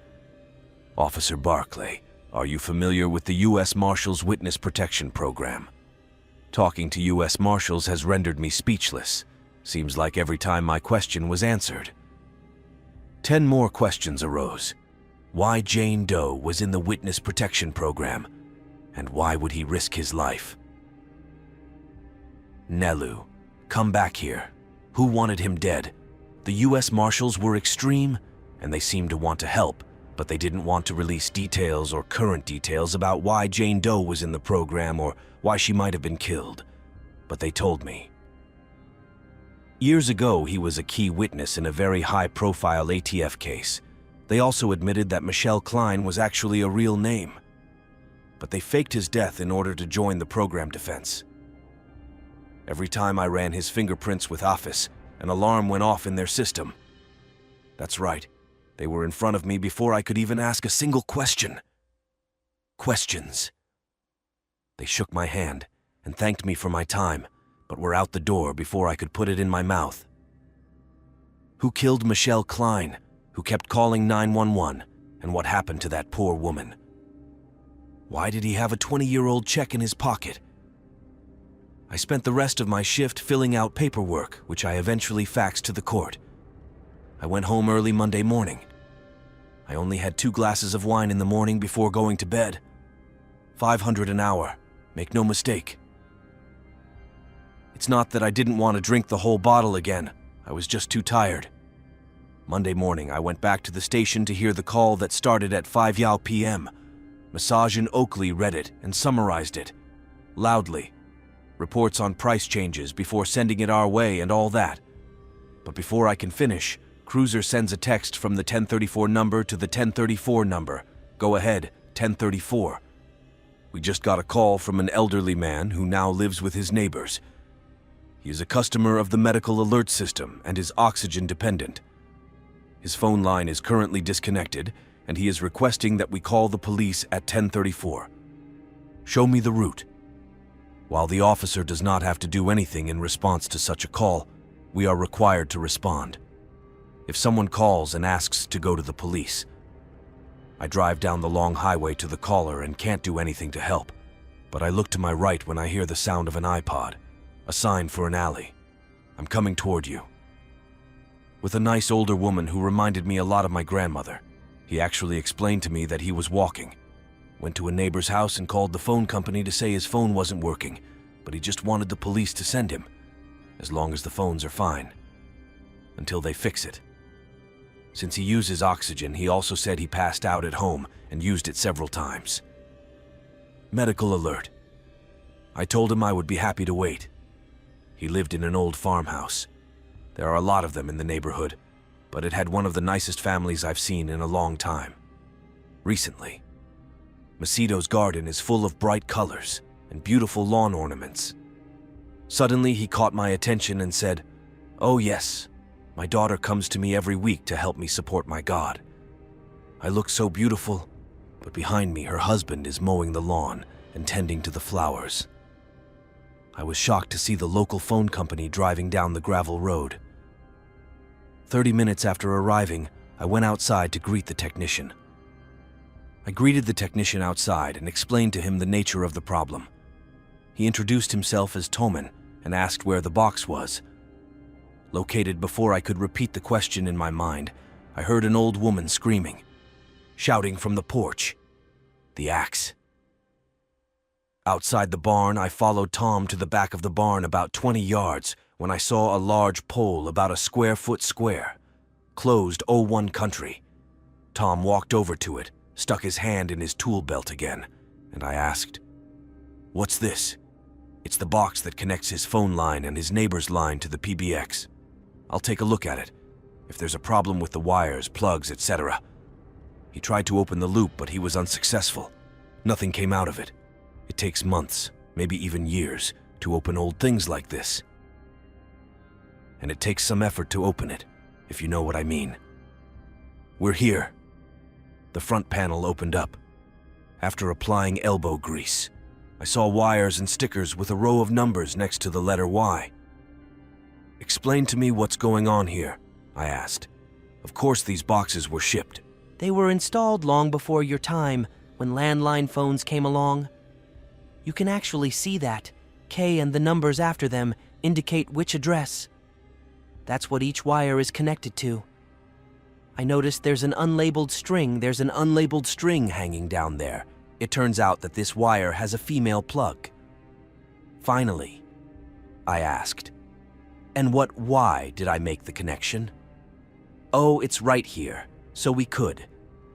Officer Barclay, are you familiar with the U.S. Marshals Witness Protection Program? Talking to U.S. Marshals has rendered me speechless. Seems like every time my question was answered. 10 more questions arose. Why Jane Doe was in the Witness Protection Program, and why would he risk his life? Nelu, come back here. Who wanted him dead? The U.S. Marshals were extreme, and they seemed to want to help, but they didn't want to release details or current details about why Jane Doe was in the program or why she might have been killed. But they told me. Years ago, he was a key witness in a very high-profile ATF case. They also admitted that Michelle Klein was actually a real name. But they faked his death in order to join the program defense. Every time I ran his fingerprints with Office, an alarm went off in their system. That's right. They were in front of me before I could even ask a single question. Questions. They shook my hand and thanked me for my time, but were out the door before I could put it in my mouth. Who killed Michelle Klein? Who kept calling 911? And what happened to that poor woman? Why did he have a 20-year-old check in his pocket? I spent the rest of my shift filling out paperwork, which I eventually faxed to the court. I went home early Monday morning. I only had 2 glasses of wine in the morning before going to bed. 500 an hour, make no mistake. It's not that I didn't want to drink the whole bottle again, I was just too tired. Monday morning, I went back to the station to hear the call that started at 5 p.m. Massage in Oakley read it and summarized it, loudly. Reports on price changes before sending it our way and all that. But before I can finish, Cruiser sends a text from the 1034 number to the 1034 number. Go ahead, 1034. We just got a call from an elderly man who now lives with his neighbors. He is a customer of the medical alert system and is oxygen dependent. His phone line is currently disconnected, and he is requesting that we call the police at 1034. Show me the route. While the officer does not have to do anything in response to such a call, we are required to respond. If someone calls and asks to go to the police, I drive down the long highway to the caller and can't do anything to help, but I look to my right when I hear the sound of an iPod, a sign for an alley. I'm coming toward you. With a nice older woman who reminded me a lot of my grandmother. He actually explained to me that he was walking. Went to a neighbor's house and called the phone company to say his phone wasn't working, but he just wanted the police to send him, as long as the phones are fine, until they fix it. Since he uses oxygen, he also said he passed out at home and used it several times. Medical alert. I told him I would be happy to wait. He lived in an old farmhouse. There are a lot of them in the neighborhood, but it had one of the nicest families I've seen in a long time. Recently. Macedo's garden is full of bright colors and beautiful lawn ornaments. Suddenly, he caught my attention and said, "Oh yes, my daughter comes to me every week to help me support my God." I look so beautiful, but behind me her husband is mowing the lawn and tending to the flowers. I was shocked to see the local phone company driving down the gravel road. 30 minutes after arriving, I went outside to greet the technician. I greeted the technician outside and explained to him the nature of the problem. He introduced himself as Toman and asked where the box was. Located before I could repeat the question in my mind, I heard an old woman screaming, shouting from the porch, "The axe." Outside the barn, I followed Tom to the back of the barn about 20 yards when I saw a large pole about a square foot square, closed O1 country. Tom walked over to it, stuck his hand in his tool belt again, and I asked, "What's this?" "It's the box that connects his phone line and his neighbor's line to the PBX. I'll take a look at it. If there's a problem with the wires, plugs, etc." He tried to open the loop, but he was unsuccessful. Nothing came out of it. It takes months, maybe even years, to open old things like this. And it takes some effort to open it, if you know what I mean. We're here. The front panel opened up. After applying elbow grease, I saw wires and stickers with a row of numbers next to the letter Y. "Explain to me what's going on here," I asked. "Of course these boxes were shipped." They were installed long before your time, when landline phones came along. You can actually see that. K and the numbers after them indicate which address. That's what each wire is connected to. I noticed there's an unlabeled string hanging down there. It turns out that this wire has a female plug. Finally, I asked, "And what Y did I make the connection?" "Oh, it's right here, so we could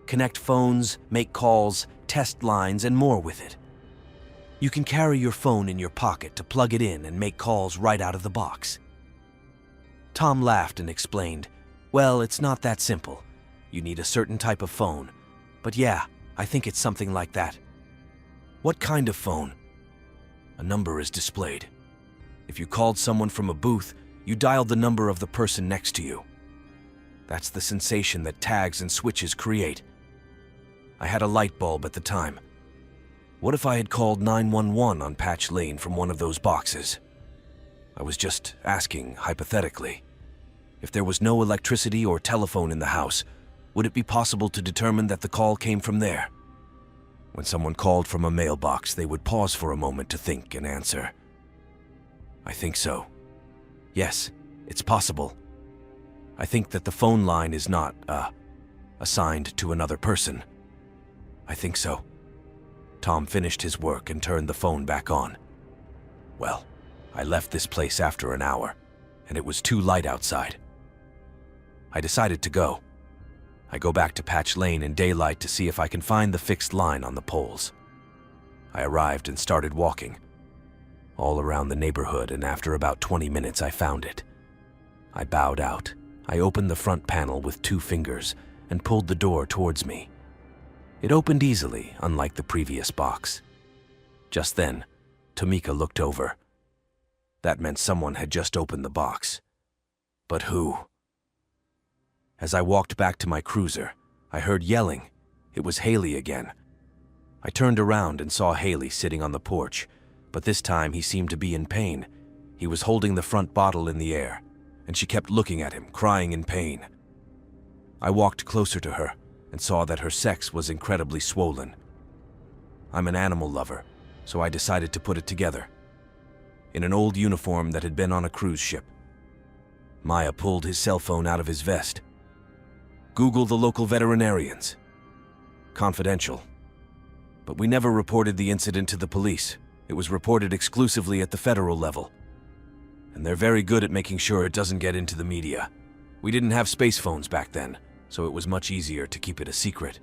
connect phones, make calls, test lines, and more with it. You can carry your phone in your pocket to plug it in and make calls right out of the box." Tom laughed and explained, "Well, it's not that simple. You need a certain type of phone. But yeah, I think it's something like that." "What kind of phone?" "A number is displayed. If you called someone from a booth, you dialed the number of the person next to you. That's the sensation that tags and switches create. I had a light bulb at the time. What if I had called 911 on Patch Lane from one of those boxes? I was just asking, hypothetically. If there was no electricity or telephone in the house, would it be possible to determine that the call came from there? When someone called from a mailbox, they would pause for a moment to think and answer. I think so. Yes, it's possible. I think that the phone line is not, assigned to another person. I think so. Tom finished his work and turned the phone back on. Well, I left this place after an hour, and it was too light outside. I decided to go. I go back to Patch Lane in daylight to see if I can find the fixed line on the poles. I arrived and started walking all around the neighborhood, and after about 20 minutes I found it. I bowed out. I opened the front panel with 2 fingers and pulled the door towards me. It opened easily, unlike the previous box. Just then, Tamika looked over. That meant someone had just opened the box. But who? As I walked back to my cruiser, I heard yelling. It was Haley again. I turned around and saw Haley sitting on the porch, but this time he seemed to be in pain. He was holding the front bottle in the air, and she kept looking at him, crying in pain. I walked closer to her and saw that her sex was incredibly swollen. I'm an animal lover, so I decided to put it together. In an old uniform that had been on a cruise ship. Maya pulled his cell phone out of his vest. Google the local veterinarians. Confidential. But we never reported the incident to the police. It was reported exclusively at the federal level. And they're very good at making sure it doesn't get into the media. We didn't have space phones back then, so it was much easier to keep it a secret.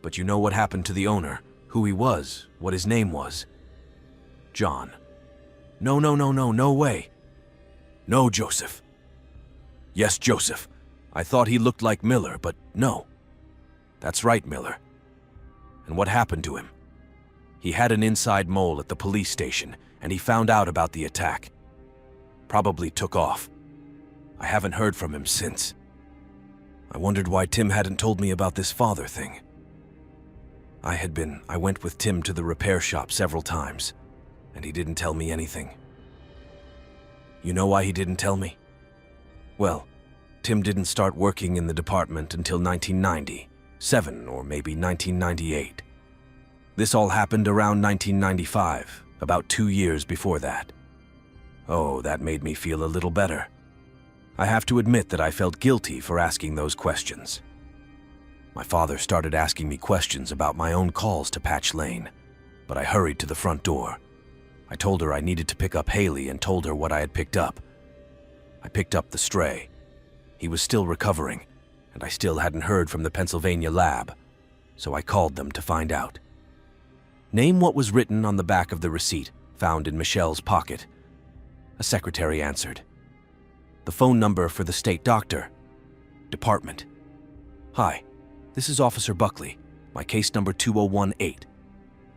But you know what happened to the owner, who he was, what his name was? John. No way. No, Joseph. Yes, Joseph. I thought he looked like Miller, but no. That's right, Miller. And what happened to him? He had an inside mole at the police station, and he found out about the attack. Probably took off. I haven't heard from him since. I wondered why Tim hadn't told me about this father thing. I went with Tim to the repair shop several times, and he didn't tell me anything. You know why he didn't tell me? Well, Tim didn't start working in the department until 1997, or maybe 1998. This all happened around 1995, about 2 years before that. Oh, that made me feel a little better. I have to admit that I felt guilty for asking those questions. My father started asking me questions about my own calls to Patch Lane, but I hurried to the front door. I told her I needed to pick up Haley and told her what I had picked up. I picked up the stray. He was still recovering, and I still hadn't heard from the Pennsylvania lab, so I called them to find out. Name what was written on the back of the receipt found in Michelle's pocket. A secretary answered. The phone number for the state doctor. Department. Hi, this is Officer Buckley, my case number 2018.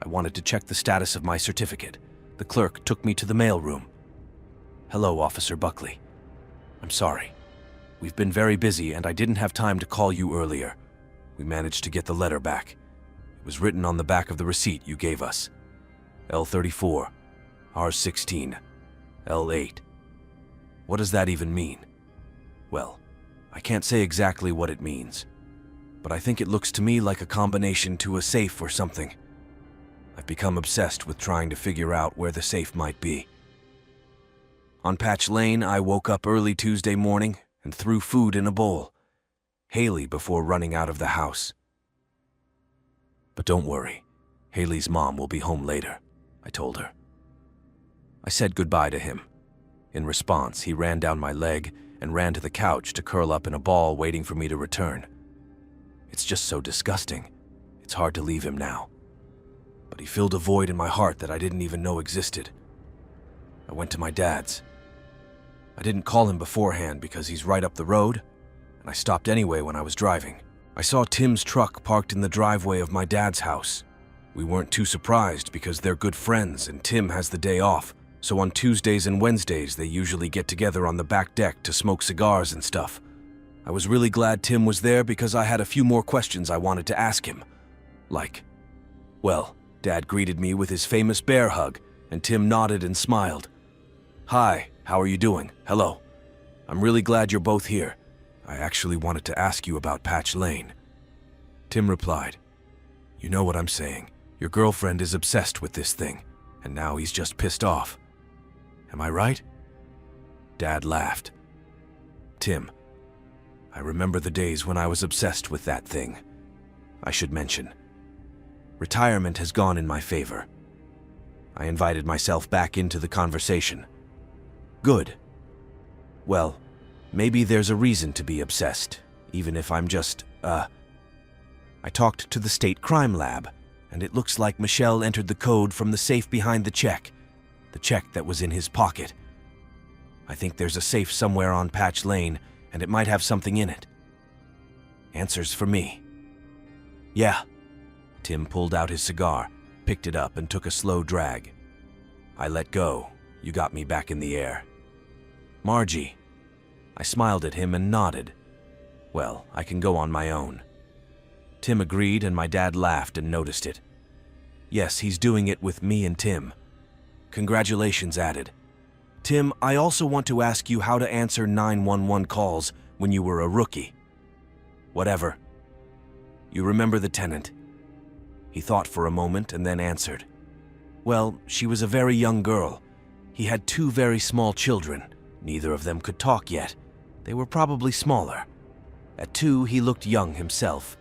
I wanted to check the status of my certificate. The clerk took me to the mail room. Hello, Officer Buckley. I'm sorry. We've been very busy and I didn't have time to call you earlier. We managed to get the letter back. It was written on the back of the receipt you gave us. L34, R16, L8. What does that even mean? Well, I can't say exactly what it means, but I think it looks to me like a combination to a safe or something. I've become obsessed with trying to figure out where the safe might be. On Patch Lane, I woke up early Tuesday morning and threw food in a bowl. Haley before running out of the house. But don't worry, Haley's mom will be home later, I told her. I said goodbye to him. In response, he ran down my leg and ran to the couch to curl up in a ball waiting for me to return. It's just so disgusting. It's hard to leave him now. But he filled a void in my heart that I didn't even know existed. I went to my dad's. I didn't call him beforehand because he's right up the road, and I stopped anyway when I was driving. I saw Tim's truck parked in the driveway of my dad's house. We weren't too surprised because they're good friends and Tim has the day off, so on Tuesdays and Wednesdays they usually get together on the back deck to smoke cigars and stuff. I was really glad Tim was there because I had a few more questions I wanted to ask him. Well, Dad greeted me with his famous bear hug, and Tim nodded and smiled. Hi, how are you doing? Hello. I'm really glad you're both here. I actually wanted to ask you about Patch Lane. Tim replied, You know what I'm saying. Your girlfriend is obsessed with this thing, and now he's just pissed off. Am I right? Dad laughed. Tim, I remember the days when I was obsessed with that thing. I should mention, retirement has gone in my favor. I invited myself back into the conversation. Good. Well, maybe there's a reason to be obsessed, even if I'm just, I talked to the state crime lab, and it looks like Michel entered the code from the safe behind the check that was in his pocket. I think there's a safe somewhere on Patch Lane, and it might have something in it. Answers for me. Yeah. Tim pulled out his cigar, picked it up, and took a slow drag. I let go. You got me back in the air. Margie. I smiled at him and nodded. Well, I can go on my own. Tim agreed, and my dad laughed and noticed it. Yes, he's doing it with me and Tim. Congratulations added. Tim, I also want to ask you how to answer 911 calls when you were a rookie. Whatever. You remember the tenant? He thought for a moment and then answered. Well, she was a very young girl. He had 2 very small children. Neither of them could talk yet. They were probably smaller. At 2, he looked young himself.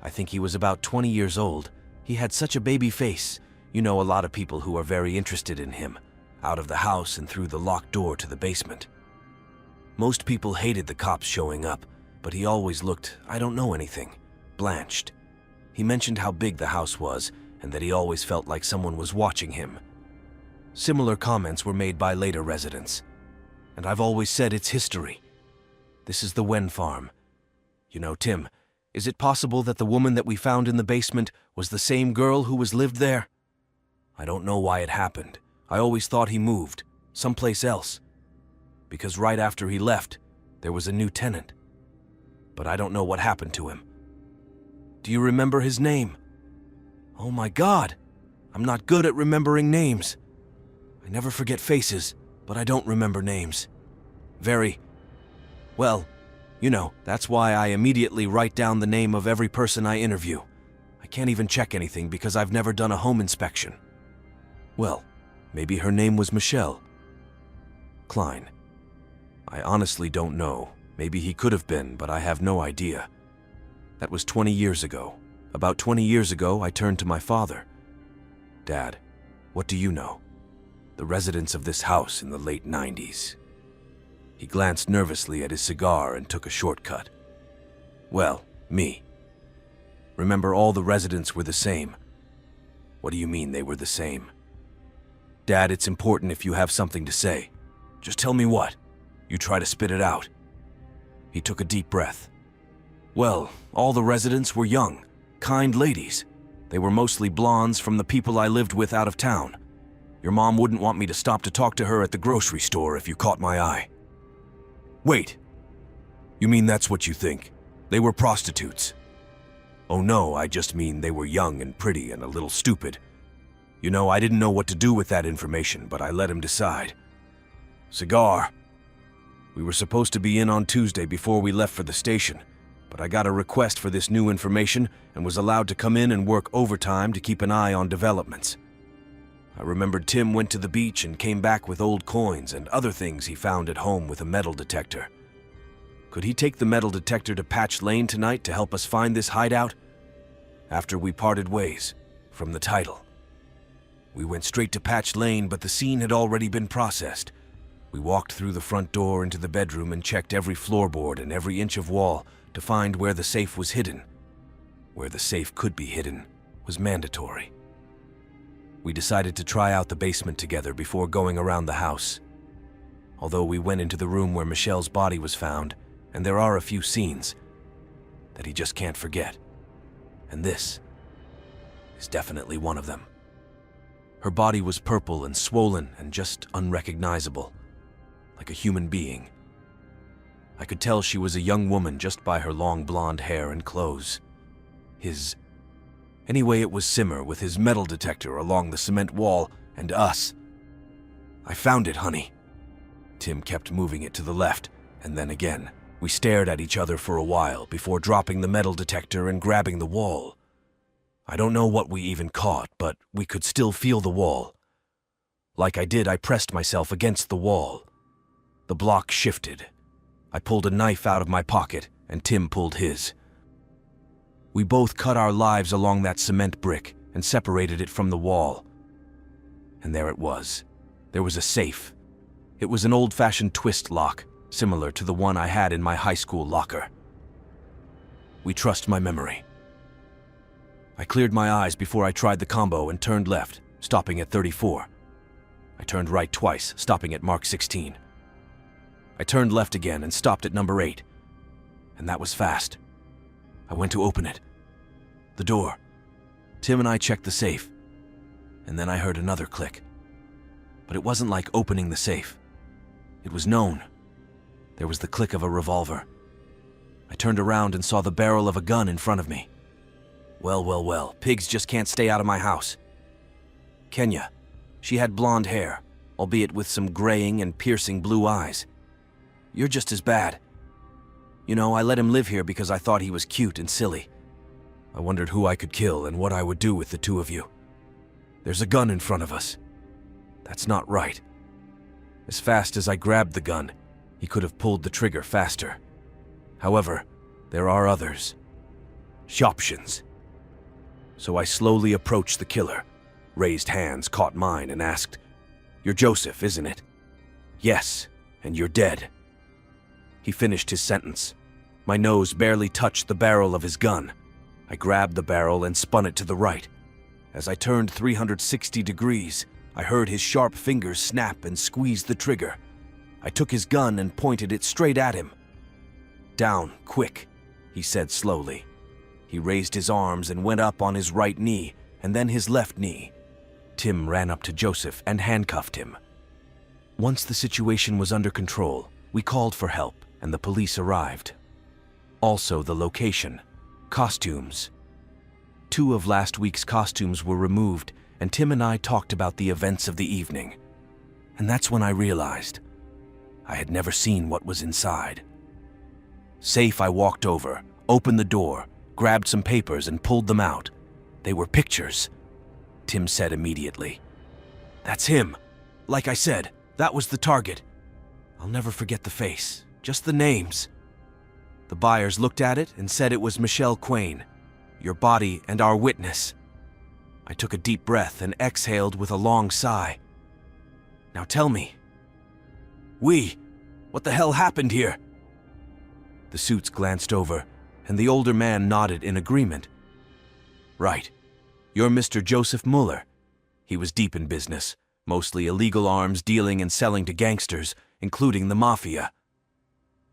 I think he was about 20 years old. He had such a baby face. You know, a lot of people who are very interested in him, out of the house and through the locked door to the basement. Most people hated the cops showing up, but he always looked, I don't know anything, blanched. He mentioned how big the house was and that he always felt like someone was watching him. Similar comments were made by later residents. And I've always said it's history. This is the Wen farm. You know, Tim, is it possible that the woman that we found in the basement was the same girl who was lived there? I don't know why it happened. I always thought he moved, someplace else. Because right after he left, there was a new tenant. But I don't know what happened to him. Do you remember his name? Oh my God, I'm not good at remembering names. I never forget faces, but I don't remember names. Well, you know, that's why I immediately write down the name of every person I interview. I can't even check anything because I've never done a home inspection. Well, maybe her name was Michelle. Klein. I honestly don't know. Maybe he could have been, but I have no idea. That was 20 years ago. About 20 years ago, I turned to my father. Dad, what do you know? The residents of this house in the late 90s. He glanced nervously at his cigar and took a shortcut. Well, me. Remember, all the residents were the same. What do you mean they were the same? Dad, it's important if you have something to say. Just tell me what. You try to spit it out. He took a deep breath. Well, all the residents were young, kind ladies. They were mostly blondes from the people I lived with out of town. Your mom wouldn't want me to stop to talk to her at the grocery store if you caught my eye. Wait. You mean that's what you think? They were prostitutes? Oh no, I just mean they were young and pretty and a little stupid. You know, I didn't know what to do with that information, but I let him decide. Cigar. We were supposed to be in on Tuesday before we left for the station, but I got a request for this new information and was allowed to come in and work overtime to keep an eye on developments. I remembered Tim went to the beach and came back with old coins and other things he found at home with a metal detector. Could he take the metal detector to Patch Lane tonight to help us find this hideout? After we parted ways, from the title. We went straight to Patch Lane, but the scene had already been processed. We walked through the front door into the bedroom and checked every floorboard and every inch of wall to find where the safe was hidden. Where the safe could be hidden was mandatory. We decided to try out the basement together before going around the house. Although we went into the room where Michelle's body was found, and there are a few scenes that he just can't forget. And this is definitely one of them. Her body was purple and swollen and just unrecognizable, like a human being. I could tell she was a young woman just by her long blonde hair and clothes. Anyway, it was Simmer with his metal detector along the cement wall, and us. I found it, honey. Tim kept moving it to the left, and then again. We stared at each other for a while before dropping the metal detector and grabbing the wall. I don't know what we even caught, but we could still feel the wall. Like I did, I pressed myself against the wall. The block shifted. I pulled a knife out of my pocket and Tim pulled his. We both cut our lives along that cement brick and separated it from the wall. And there it was. There was a safe. It was an old-fashioned twist lock, similar to the one I had in my high school locker. We trust my memory. I cleared my eyes before I tried the combo and turned left, stopping at 34. I turned right twice, stopping at mark 16. I turned left again and stopped at number 8. And that was fast. I went to open it. The door. Tim and I checked the safe. And then I heard another click. But it wasn't like opening the safe. It was known. There was the click of a revolver. I turned around and saw the barrel of a gun in front of me. Well, pigs just can't stay out of my house. Kenya. She had blonde hair, albeit with some graying and piercing blue eyes. You're just as bad. You know, I let him live here because I thought he was cute and silly. I wondered who I could kill and what I would do with the two of you. There's a gun in front of us. That's not right. As fast as I grabbed the gun, he could have pulled the trigger faster. However, there are others. Shoptions. So I slowly approached the killer, raised hands, caught mine, and asked, "You're Joseph, isn't it?" "Yes, and you're dead." He finished his sentence. My nose barely touched the barrel of his gun. I grabbed the barrel and spun it to the right. As I turned 360 degrees, I heard his sharp fingers snap and squeeze the trigger. I took his gun and pointed it straight at him. "Down, quick," he said slowly. He raised his arms and went up on his right knee, and then his left knee. Tim ran up to Joseph and handcuffed him. Once the situation was under control, we called for help, and the police arrived. Also the location. Costumes. 2 of last week's costumes were removed, and Tim and I talked about the events of the evening. And that's when I realized I had never seen what was inside. Safe, I walked over, opened the door, grabbed some papers and pulled them out. They were pictures. Tim said immediately, "That's him. Like I said, that was the target. I'll never forget the face, just the names." The buyers looked at it and said it was Michelle Quain, your body and our witness. I took a deep breath and exhaled with a long sigh. "Now tell me, what the hell happened here?" The suits glanced over, and the older man nodded in agreement. "Right. You're Mr. Joseph Muller." He was deep in business, mostly illegal arms dealing and selling to gangsters, including the mafia.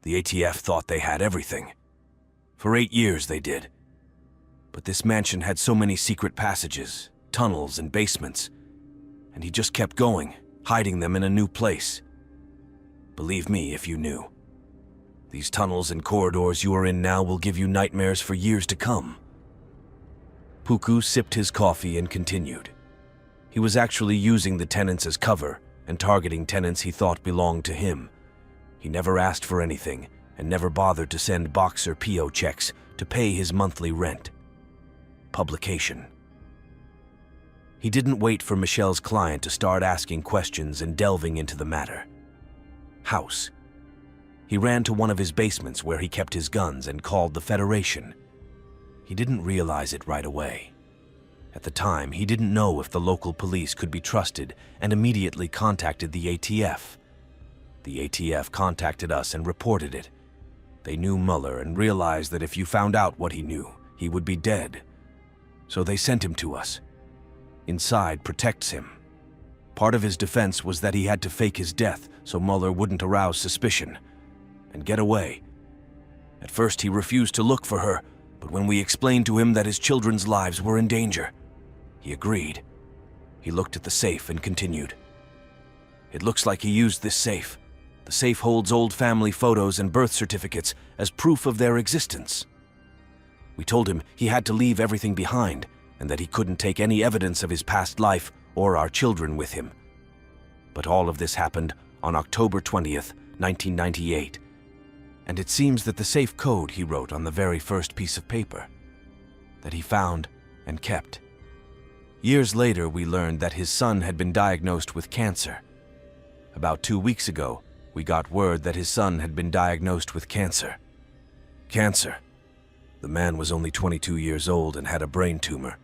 The ATF thought they had everything. For 8 years they did. But this mansion had so many secret passages, tunnels, and basements, and he just kept going, hiding them in a new place. Believe me if you knew. These tunnels and corridors you are in now will give you nightmares for years to come. Puku sipped his coffee and continued. He was actually using the tenants as cover and targeting tenants he thought belonged to him. He never asked for anything and never bothered to send Boxer PO checks to pay his monthly rent. Publication. He didn't wait for Michelle's client to start asking questions and delving into the matter. House. He ran to one of his basements where he kept his guns and called the Federation. He didn't realize it right away. At the time, he didn't know if the local police could be trusted and immediately contacted the ATF. The ATF contacted us and reported it. They knew Muller and realized that if you found out what he knew, he would be dead. So they sent him to us. Inside protects him. Part of his defense was that he had to fake his death so Muller wouldn't arouse suspicion and get away. At first he refused to look for her, but when we explained to him that his children's lives were in danger, he agreed. He looked at the safe and continued. "It looks like he used this safe. The safe holds old family photos and birth certificates as proof of their existence." We told him he had to leave everything behind and that he couldn't take any evidence of his past life or our children with him. But all of this happened on October 20th, 1998. And it seems that the safe code he wrote on the very first piece of paper that he found and kept. Years later, we learned that his son had been diagnosed with cancer. About 2 weeks ago, we got word that his son had been diagnosed with cancer. Cancer. The man was only 22 years old and had a brain tumor.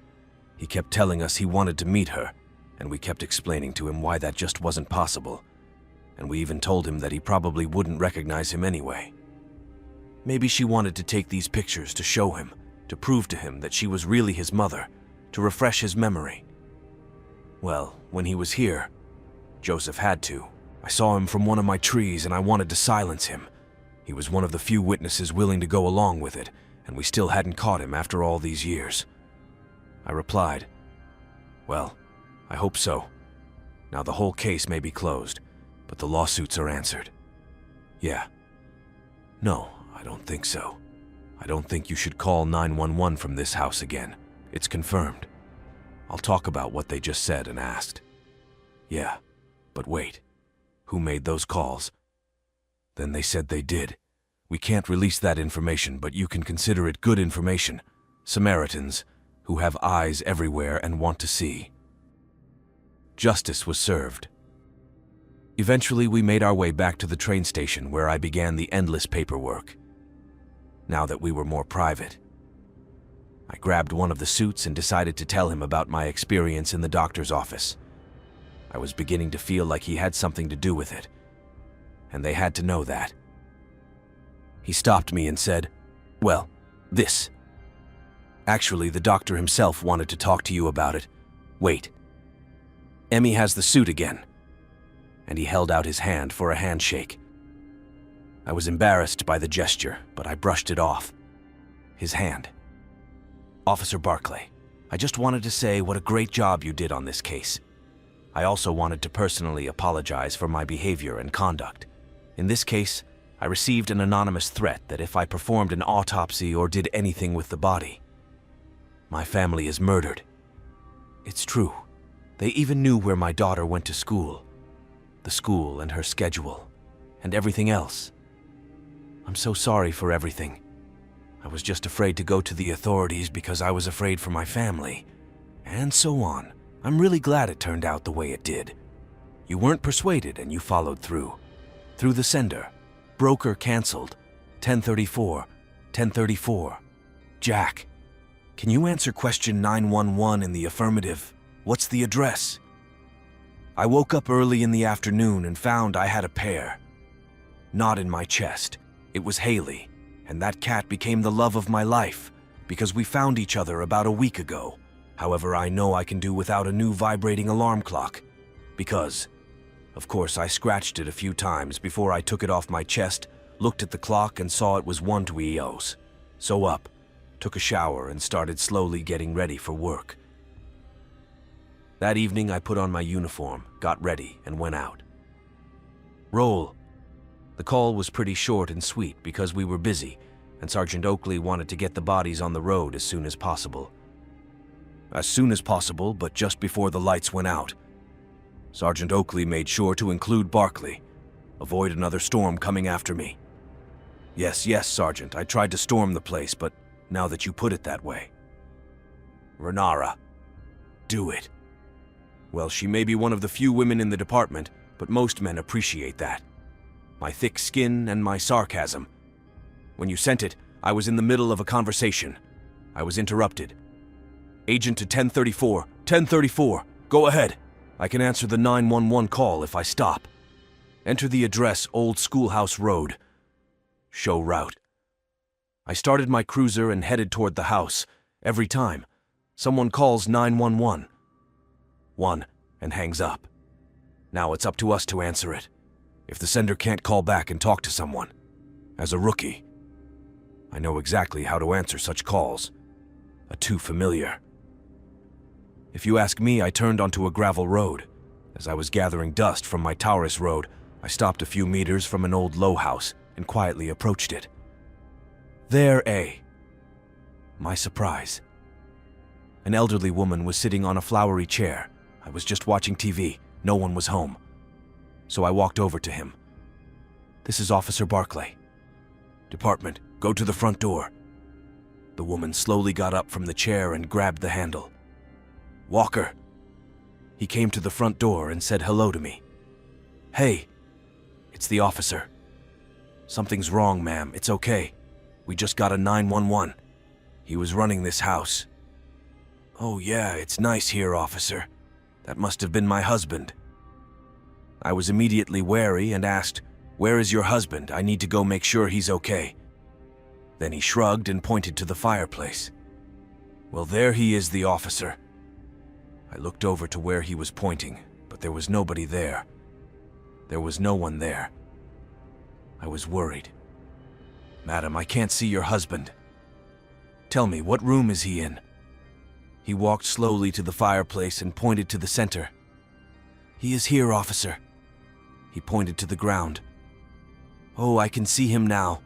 He kept telling us he wanted to meet her, and we kept explaining to him why that just wasn't possible. And we even told him that he probably wouldn't recognize him anyway. Maybe she wanted to take these pictures to show him, to prove to him that she was really his mother, to refresh his memory. Well, when he was here, Joseph had to. I saw him from one of my trees and I wanted to silence him. He was one of the few witnesses willing to go along with it, and we still hadn't caught him after all these years. I replied, "Well, I hope so. Now the whole case may be closed, but the lawsuits are answered." "Yeah. No, I don't think so. I don't think you should call 911 from this house again. It's confirmed. I'll talk about what they just said and asked." "Yeah, but wait. Who made those calls?" Then they said they did. "We can't release that information, but you can consider it good information. Samaritans, who have eyes everywhere and want to see." Justice was served. Eventually, we made our way back to the train station where I began the endless paperwork. Now that we were more private, I grabbed one of the suits and decided to tell him about my experience in the doctor's office. I was beginning to feel like he had something to do with it, and they had to know that. He stopped me and said, "Well, this. Actually, the doctor himself wanted to talk to you about it. Wait. Emmy has the suit again." And he held out his hand for a handshake. I was embarrassed by the gesture, but I brushed it off. His hand. "Officer Barclay, I just wanted to say what a great job you did on this case. I also wanted to personally apologize for my behavior and conduct. In this case, I received an anonymous threat that if I performed an autopsy or did anything with the body, my family is murdered. It's true. They even knew where my daughter went to school, the school and her schedule, and everything else. I'm so sorry for everything. I was just afraid to go to the authorities because I was afraid for my family, and so on. I'm really glad it turned out the way it did. You weren't persuaded and you followed through. Through the sender. Broker canceled. 1034. 1034. Jack, can you answer question 911 in the affirmative? What's the address? I woke up early in the afternoon and found I had a pair. Not in my chest. It was Haley, and that cat became the love of my life because we found each other about a week ago. However, I know I can do without a new vibrating alarm clock because, of course, I scratched it a few times before I took it off my chest, looked at the clock and saw it was 1 to EOS. So up, took a shower and started slowly getting ready for work. That evening, I put on my uniform, got ready, and went out. Roll. The call was pretty short and sweet because we were busy, and Sergeant Oakley wanted to get the bodies on the road as soon as possible. As soon as possible, but just before the lights went out. Sergeant Oakley made sure to include Barclay. Avoid another storm coming after me. Yes, Sergeant, I tried to storm the place, but now that you put it that way. Renara. Do it. Well, she may be one of the few women in the department, but most men appreciate that. My thick skin and my sarcasm. When you sent it, I was in the middle of a conversation. I was interrupted. Agent to 1034. 1034. Go ahead. I can answer the 911 call if I stop. Enter the address, Old Schoolhouse Road. Show route. I started my cruiser and headed toward the house. Every time, someone calls 911. One, and hangs up. Now it's up to us to answer it. If the sender can't call back and talk to someone. As a rookie, I know exactly how to answer such calls. Too familiar. If you ask me, I turned onto a gravel road. As I was gathering dust from my Taurus road, I stopped a few meters from an old low house and quietly approached it. There, my surprise. An elderly woman was sitting on a flowery chair. I was just watching TV. No one was home. So I walked over to him. This is Officer Barclay. Department, go to the front door. The woman slowly got up from the chair and grabbed the handle. Walker. He came to the front door and said hello to me. Hey, it's the officer. Something's wrong, ma'am. It's okay. We just got a 911. He was running this house. Oh yeah, it's nice here, officer. That must have been my husband. I was immediately wary and asked, "Where is your husband? I need to go make sure he's okay." Then he shrugged and pointed to the fireplace. "Well, there he is, the officer." I looked over to where he was pointing, but there was nobody there. There was no one there. I was worried. "Madam, I can't see your husband. Tell me, what room is he in?" He walked slowly to the fireplace and pointed to the center. "He is here, officer." He pointed to the ground. "Oh, I can see him now.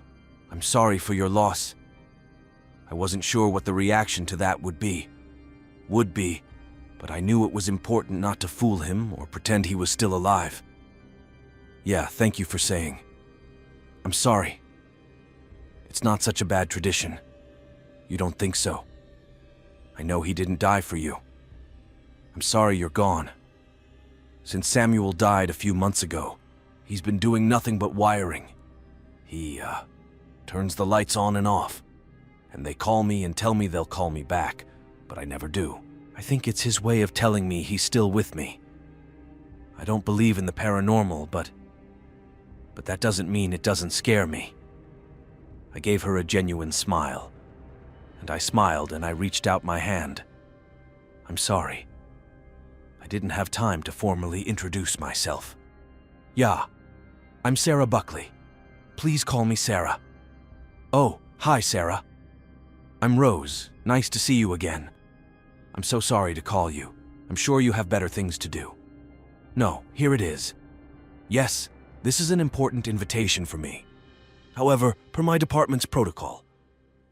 I'm sorry for your loss." I wasn't sure what the reaction to that would be, but I knew it was important not to fool him or pretend he was still alive. "Yeah, thank you for saying. I'm sorry. It's not such a bad tradition. You don't think so? I know he didn't die for you. I'm sorry you're gone. Since Samuel died a few months ago, he's been doing nothing but wiring. He, turns the lights on and off, and they call me and tell me they'll call me back, but I never do. I think it's his way of telling me he's still with me. I don't believe in the paranormal, but that doesn't mean it doesn't scare me." I gave her a genuine smile, and I smiled and I reached out my hand. "I'm sorry. I didn't have time to formally introduce myself. Yeah, I'm Sarah Buckley. Please call me Sarah." "Oh, hi, Sarah. I'm Rose. Nice to see you again. I'm so sorry to call you. I'm sure you have better things to do." "No, here it is. Yes, this is an important invitation for me. However, per my department's protocol,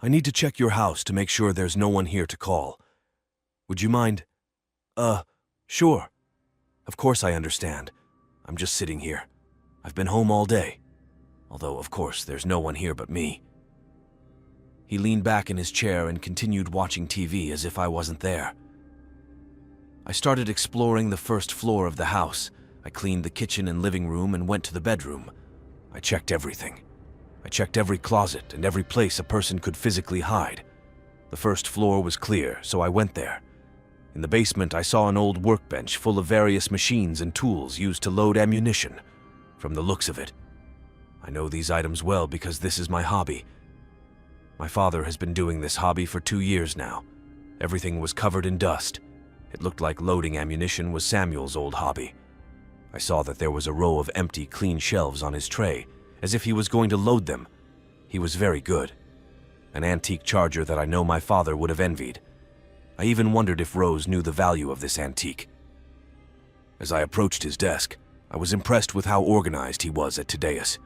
I need to check your house to make sure there's no one here to call. Would you mind?" Sure. Of course I understand. I'm just sitting here. I've been home all day. Although, of course, there's no one here but me." He leaned back in his chair and continued watching TV as if I wasn't there. I started exploring the first floor of the house. I cleaned the kitchen and living room and went to the bedroom. I checked everything. I checked every closet and every place a person could physically hide. The first floor was clear, so I went there. In the basement, I saw an old workbench full of various machines and tools used to load ammunition. From the looks of it, I know these items well because this is my hobby. My father has been doing this hobby for 2 years now. Everything was covered in dust. It looked like loading ammunition was Samuel's old hobby. I saw that there was a row of empty, clean shelves on his tray, as if he was going to load them. He was very good. An antique charger that I know my father would have envied. I even wondered if Rose knew the value of this antique. As I approached his desk, I was impressed with how organized he was at Tadeus.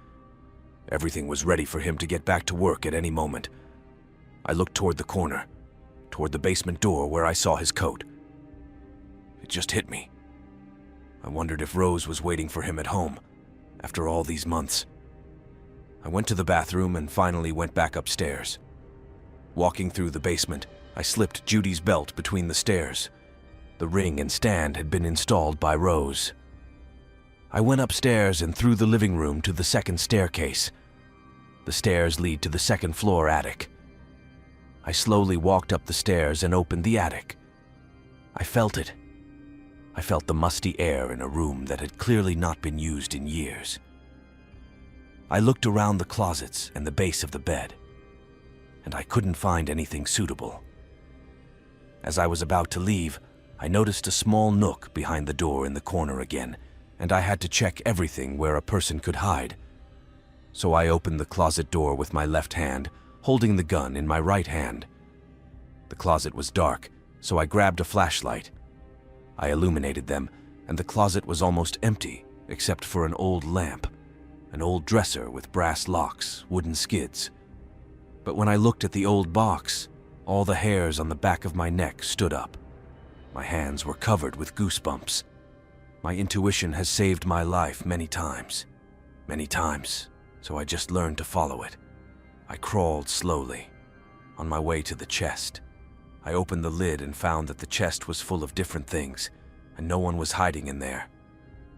Everything was ready for him to get back to work at any moment. I looked toward the corner, toward the basement door where I saw his coat. It just hit me. I wondered if Rose was waiting for him at home, after all these months. I went to the bathroom and finally went back upstairs. Walking through the basement, I slipped Judy's belt between the stairs. The ring and stand had been installed by Rose. I went upstairs and through the living room to the second staircase. The stairs lead to the second floor attic. I slowly walked up the stairs and opened the attic. I felt it. I felt the musty air in a room that had clearly not been used in years. I looked around the closets and the base of the bed, and I couldn't find anything suitable. As I was about to leave, I noticed a small nook behind the door in the corner again, and I had to check everything where a person could hide. So I opened the closet door with my left hand, holding the gun in my right hand. The closet was dark, so I grabbed a flashlight. I illuminated them, and the closet was almost empty, except for an old lamp, an old dresser with brass locks, wooden skids. But when I looked at the old box, all the hairs on the back of my neck stood up. My hands were covered with goosebumps. My intuition has saved my life many times, so I just learned to follow it. I crawled slowly, on my way to the chest. I opened the lid and found that the chest was full of different things, and no one was hiding in there.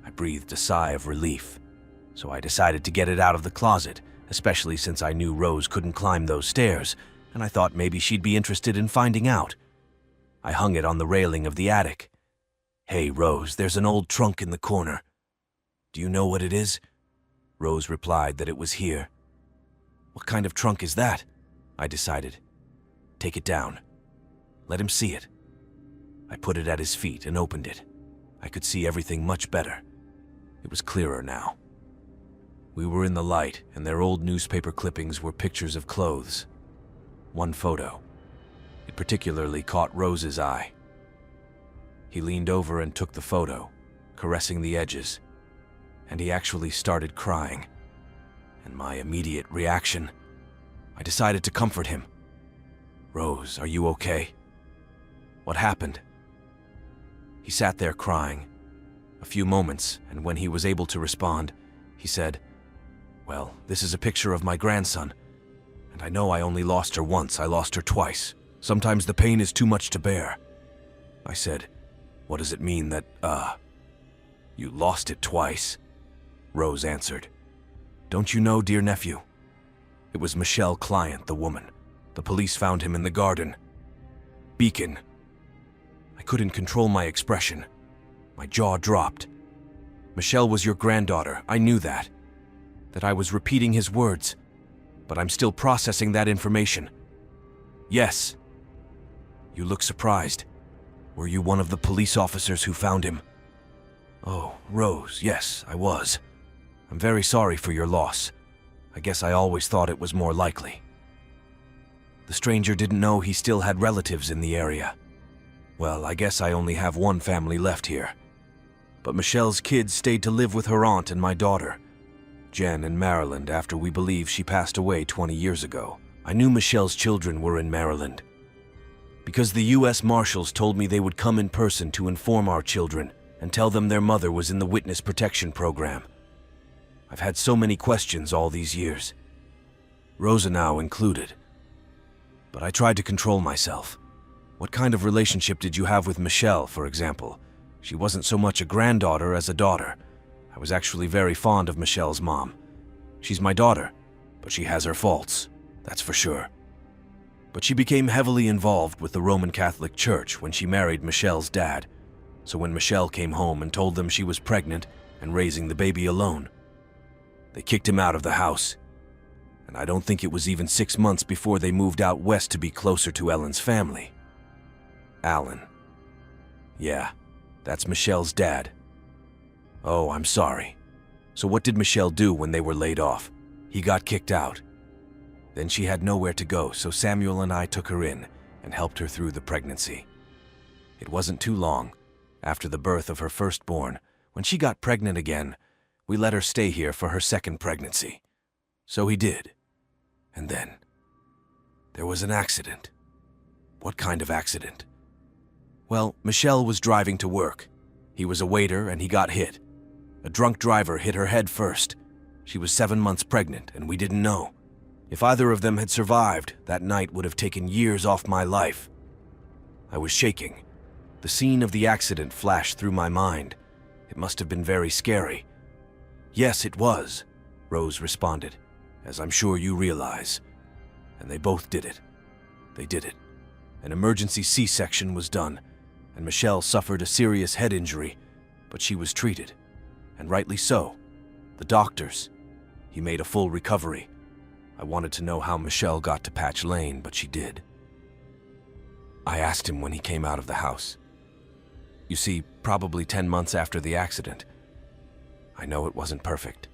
I breathed a sigh of relief, so I decided to get it out of the closet especially since I knew Rose couldn't climb those stairs, and I thought maybe she'd be interested in finding out. I hung it on the railing of the attic. "Hey, Rose, there's an old trunk in the corner. Do you know what it is?" Rose replied that it was here. "What kind of trunk is that?" I decided. "Take it down. Let him see it." I put it at his feet and opened it. I could see everything much better. It was clearer now. We were in the light, and their old newspaper clippings were pictures of clothes. One photo. It particularly caught Rose's eye. He leaned over and took the photo, caressing the edges, and he actually started crying. And my immediate reaction, I decided to comfort him. "Rose, are you okay? What happened?" He sat there crying. A few moments, and when he was able to respond, he said, "Well, this is a picture of my grandson, and I know I only lost her once, I lost her twice. Sometimes the pain is too much to bear." I said, "What does it mean that, you lost it twice?" Rose answered, "Don't you know, dear nephew? It was Michelle Client, the woman. The police found him in the garden. Beacon." I couldn't control my expression. My jaw dropped. "Michelle was your granddaughter, I knew that. That I was repeating his words, but I'm still processing that information." "Yes." "You look surprised. Were you one of the police officers who found him?" "Oh, Rose, yes, I was. I'm very sorry for your loss. I guess I always thought it was more likely." The stranger didn't know he still had relatives in the area. "Well, I guess I only have one family left here. But Michelle's kids stayed to live with her aunt and my daughter, Jen, in Maryland after we believe she passed away 20 years ago. I knew Michelle's children were in Maryland, because the U.S. Marshals told me they would come in person to inform our children and tell them their mother was in the Witness Protection Program. I've had so many questions all these years, Rosa now included. But I tried to control myself. What kind of relationship did you have with Michelle, for example? She wasn't so much a granddaughter as a daughter. I was actually very fond of Michelle's mom. She's my daughter, but she has her faults, that's for sure. But she became heavily involved with the Roman Catholic Church when she married Michelle's dad. So when Michelle came home and told them she was pregnant and raising the baby alone, they kicked him out of the house. And I don't think it was even 6 months before they moved out west to be closer to Ellen's family. Alan. Yeah, that's Michelle's dad. Oh, I'm sorry. So what did Michelle do when they were laid off? He got kicked out. Then she had nowhere to go, so Samuel and I took her in and helped her through the pregnancy. It wasn't too long, after the birth of her firstborn, when she got pregnant again, we let her stay here for her second pregnancy. So he did. And then there was an accident. What kind of accident? Well, Michelle was driving to work. He was a waiter and he got hit. A drunk driver hit her head first. She was 7 months pregnant and we didn't know. If either of them had survived, that night would have taken years off my life. I was shaking. The scene of the accident flashed through my mind. It must have been very scary. Yes, it was, Rose responded, as I'm sure you realize. And they both did it. They did it. An emergency C-section was done, and Michelle suffered a serious head injury, but she was treated, and rightly so. The doctors. He made a full recovery. I wanted to know how Michelle got to Patch Lane, but she did. I asked him when he came out of the house. You see, probably 10 months after the accident. I know it wasn't perfect.